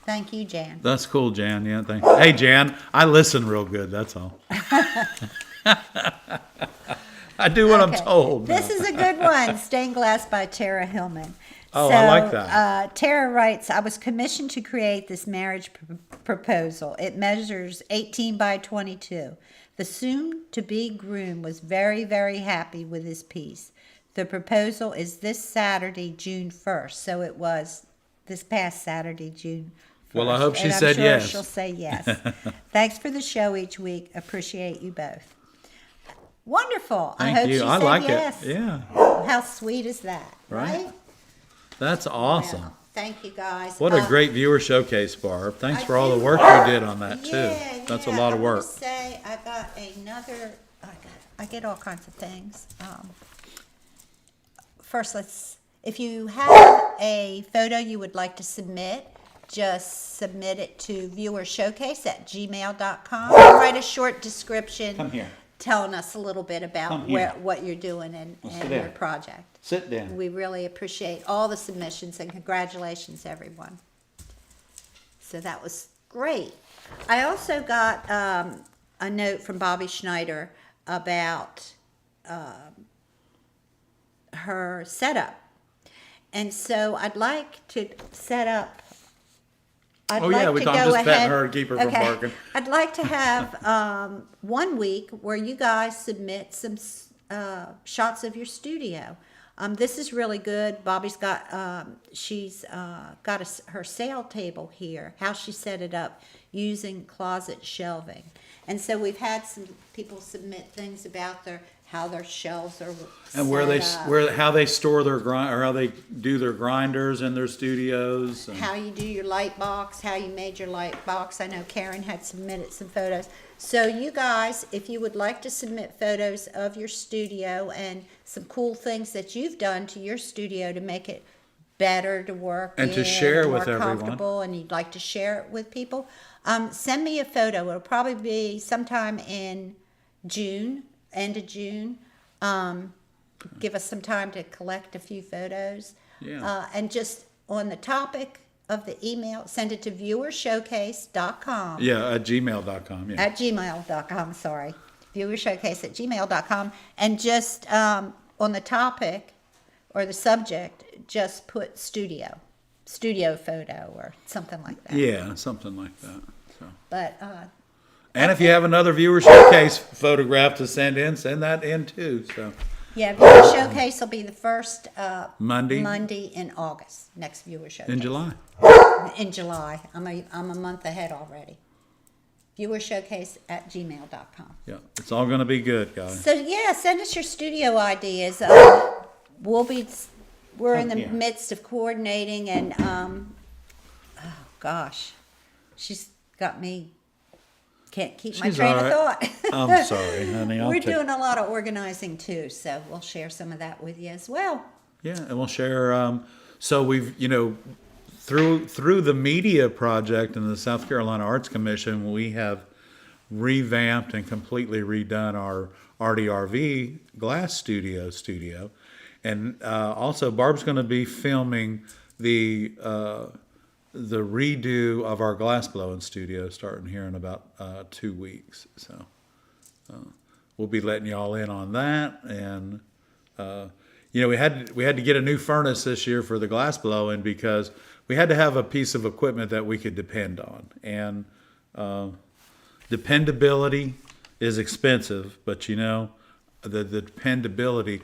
Thank you, Jan. That's cool, Jan. Yeah, thank you. Hey, Jan, I listen real good. That's all. I do what I'm told. This is a good one. Stained Glass by Tara Hillman. Oh, I like that. Tara writes, I was commissioned to create this marriage proposal. It measures 18 by 22. The soon-to-be groom was very, very happy with his piece. The proposal is this Saturday, June 1st. So it was this past Saturday, June 1st. Well, I hope she And said I'm sure yes. she'll say yes. Thanks for the show each week. Appreciate you both. Wonderful. Thank I hope you. she I said like yes. it. Yeah. How sweet is that, Right. right? That's awesome. Well, thank you, guys. What a great viewer showcase, Barb. Thanks I for all the do. work you did on that, too. Yeah, That's yeah. a lot of I work. want to say I got another, I get all kinds of things. First, if you have a photo you would like to submit, just submit it to viewershowcase@gmail.com. Write a short description. Come here. Telling us a little bit about Come here. what you're doing and sit your down. project. Sit down. We really appreciate all the submissions, and congratulations, everyone. So that was great. I also got a note from Bobby Schneider about her setup. And so I'd like to set up. I'd like I'm to just go petting ahead. her and keep her from Okay. barking. I'd like to have 1 week where you guys submit some shots of your studio. This is really good. Bobby's got she's got her sale table here. How she set it up using closet shelving, and so we've had some people submit things about how their shelves are And set up. how they store their grind, or how they do their grinders in their studios. And How you do your light box, how you made your light box. I know Karen had submitted some photos. So you guys, if you would like to submit photos of your studio and some cool things that you've done to your studio to make it better to work And in, to share more with everyone. comfortable, and you'd like to share it with people, Send me a photo. It'll probably be sometime in June, end of June. Give us some time to collect a few photos. Yeah. And just on the topic of the email, send it to viewershowcase.com. Yeah, at gmail.com. Yeah. At gmail.com, sorry. Viewershowcase at gmail.com. And just on the topic or the subject, just put studio photo or something like that. Yeah, something like that. So. But And if you have another viewer showcase photograph to send that in too. So yeah, viewer showcase will be the first Monday in August. Next viewer showcase in July. In July. I'm a month ahead already. Viewershowcase at gmail.com. Yeah, it's all going to be good, guys. So yeah, send us your studio ideas. We're in the Yeah. midst of coordinating, and oh gosh, she's got me. Can't keep my She's train all of right. thought. I'm sorry, honey. We're doing a lot of organizing too, so we'll share some of that with you as well. Yeah, and we'll share. So we've, through the media project and the South Carolina Arts Commission, we have revamped and completely redone our ARTyRV glass studio, and also Barb's going to be filming the redo of our glass blowing studio starting here in about 2 weeks. So we'll be letting y'all in on that, and we had to get a new furnace this year for the glass blowing because we had to have a piece of equipment that we could depend on, and dependability is expensive, but the dependability,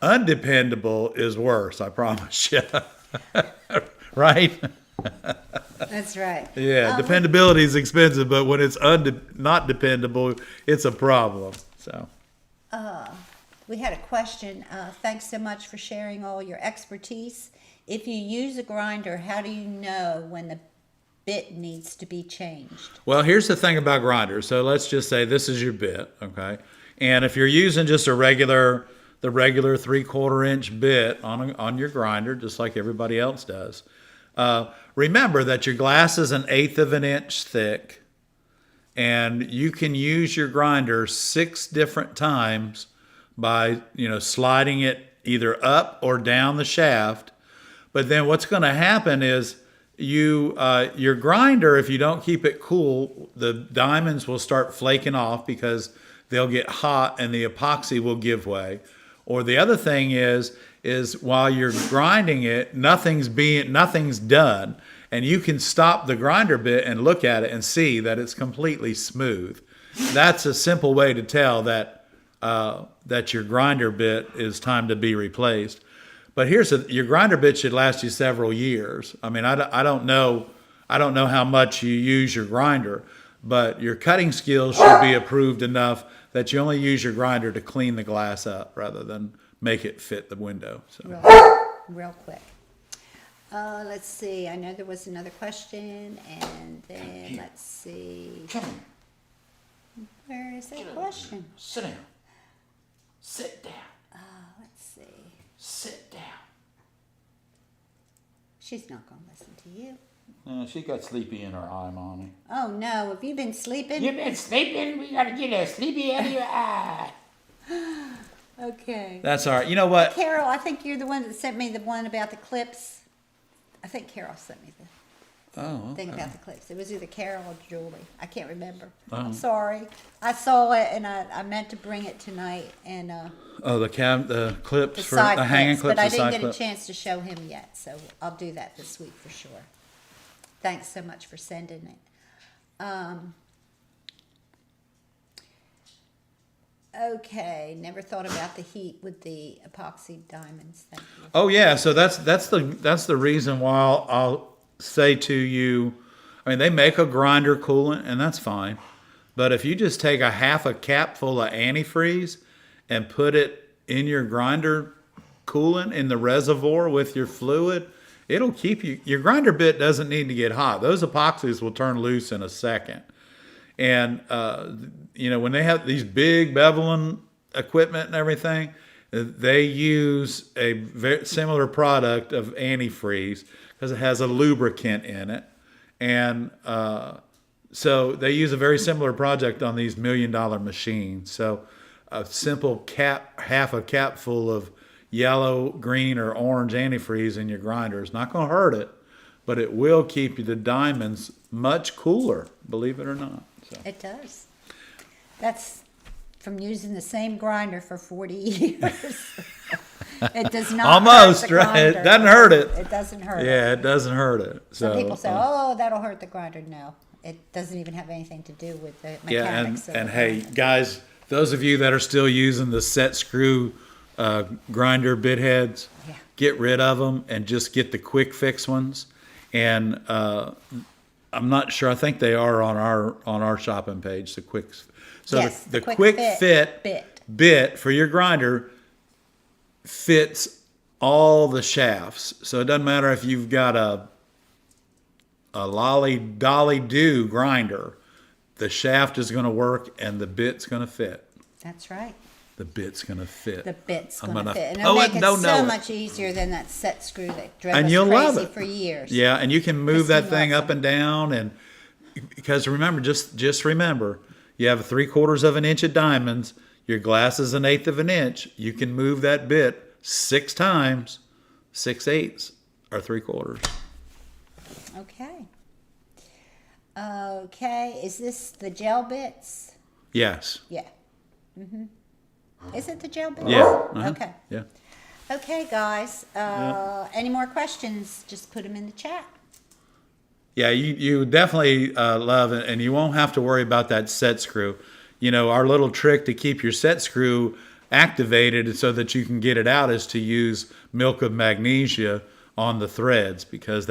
undependable is worse, I promise you. Right? That's right. Yeah, dependability is expensive, but when it's not dependable, it's a problem. So We had a question. Thanks so much for sharing all your expertise. If you use a grinder, how do you know when the bit needs to be changed? Well, here's the thing about grinders. So let's just say this is your bit, okay? And if you're using just the regular 3/4 inch bit on your grinder, just like everybody else does, remember that your glass is 1/8 of an inch thick, and you can use your grinder 6 different times by sliding it either up or down the shaft. But then what's going to happen is your grinder, if you don't keep it cool, the diamonds will start flaking off because they'll get hot and the epoxy will give way. Or the other thing is while you're grinding it, nothing's done, and you can stop the grinder bit and look at it and see that it's completely smooth. That's a simple way to tell that your grinder bit is time to be replaced. But your grinder bit should last you several years. I mean, I don't know how much you use your grinder, but your cutting skills should be improved enough that you only use your grinder to clean the glass up rather than make it fit the window. So. Real quick. Let's see. I know there was another question, and then let's see. Come on. Where is that question? Sit down. Sit down. Let's see. Sit down. She's not going to listen to you. She got sleepy in her eye, Mommy. Oh no! Have you been sleeping? You've been sleeping? We gotta get that sleepy out of your eye. Okay. That's all right. You know what? Carol, I think you're the one that sent me the one about the clips. I think Carol sent me the thing about the clips. It was either Carol or Julie. I can't remember. I'm sorry. I saw it and I meant to bring it tonight and The clips the for side the hanging clips, clips. but I the didn't side get clip. a chance to show him yet, so I'll do that this week for sure. Thanks so much for sending it. Okay, never thought about the heat with the epoxy diamonds. Thank you. Oh yeah, so that's the reason why I'll say to you, I mean, they make a grinder coolant and that's fine, but if you just take a half a cap full of antifreeze and put it in your grinder coolant in the reservoir with your fluid, it'll keep your grinder bit doesn't need to get hot. Those epoxies will turn loose in a second. And, when they have these big beveling equipment and everything, they use a very similar product of antifreeze because it has a lubricant in it. And so they use a very similar project on these $1 million machines. So a simple cap, half a cap full of yellow, green, or orange antifreeze in your grinder is not going to hurt it, but it will keep the diamonds much cooler, believe it or not. So. It does. That's from using the same grinder for 40 years. It does not Almost, hurt the right? grinder. It doesn't hurt it. It doesn't hurt it. Yeah, it doesn't hurt it. So, Some people say, oh, that'll hurt the grinder. No, it doesn't even have anything to do with the mechanics of and the hey, grinder. guys, those of you that are still using the set screw grinder bit heads, Yeah. get rid of them and just get the quick fix ones. And I'm not sure. I think they are on our shopping page. The quick, so Yes, the quick quick fit bit for your grinder fits all the shafts. So it doesn't matter if you've got a lolly dolly do grinder. The shaft is going to work and the bit's going to fit. That's right. The bit's going to fit. The bit's I'm going to gonna fit. And it'll know make it, it don't know so it. much easier than that set screw that drove And us you'll love crazy it. for years. Yeah, and you can move that Christine thing loves up and down, and because remember, just remember, you have 3/4 of an inch of diamonds. Your glass is 1/8 of an inch. You can move that bit 6 times, 6/8 or 3/4. Okay. Okay. Is this the gel bits? Yes. Yeah. Is it the gel bits? Yeah. Uh-huh. Okay. Yeah. Okay, guys. Any more questions? Just put them in the chat. Yeah, you definitely love it, and you won't have to worry about that set screw. You know, our little trick to keep your set screw activated so that you can get it out is to use milk of magnesia on the threads, because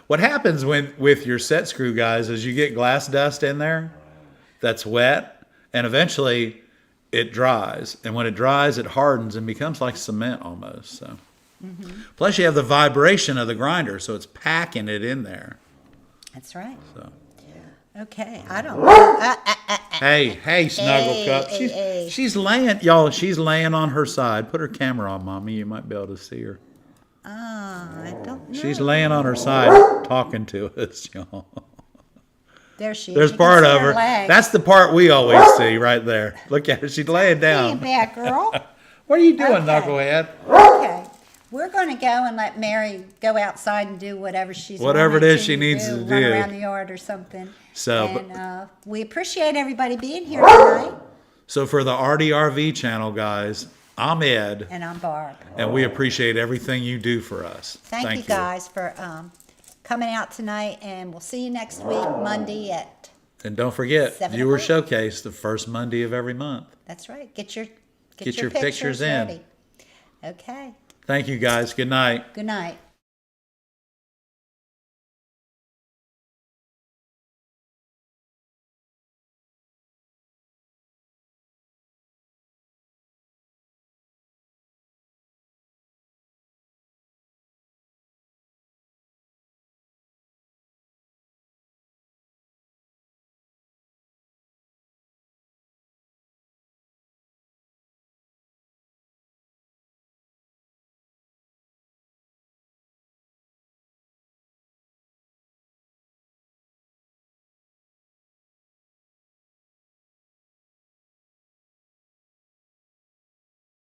what happens with your set screw, guys, is you get glass dust in there that's wet, and eventually it dries, and when it dries, it hardens and becomes like cement almost. So, plus you have the vibration of the grinder, so it's packing it in there. That's right. So. Okay. I don't. Hey, Snuggle Cup. She's laying, y'all. She's laying on her side. Put her camera on, Mommy. You might be able to see her. I don't know. She's laying on her side, talking to us, y'all. There she is. There's You can part see of her. leg. That's the part we always see right there. Look at her. She's laying Hey, down. bad girl. What are you doing, Okay. Knucklehead? Okay. We're going to go and let Mary go outside and do whatever she's Whatever it wanting is she needs to run do. around the yard or something. So, And we appreciate everybody being here tonight. So for the ARTyRV channel, guys, I'm Ed, And I'm Barb. and we appreciate everything you do for us. Thank you guys for coming out tonight, and we'll see you next week, Monday at. And don't forget, 7 Viewer o'clock. Showcase, the first Monday of every month. That's right. Get your Get your pictures in. ready. Okay. Thank you, guys. Good night. Good night.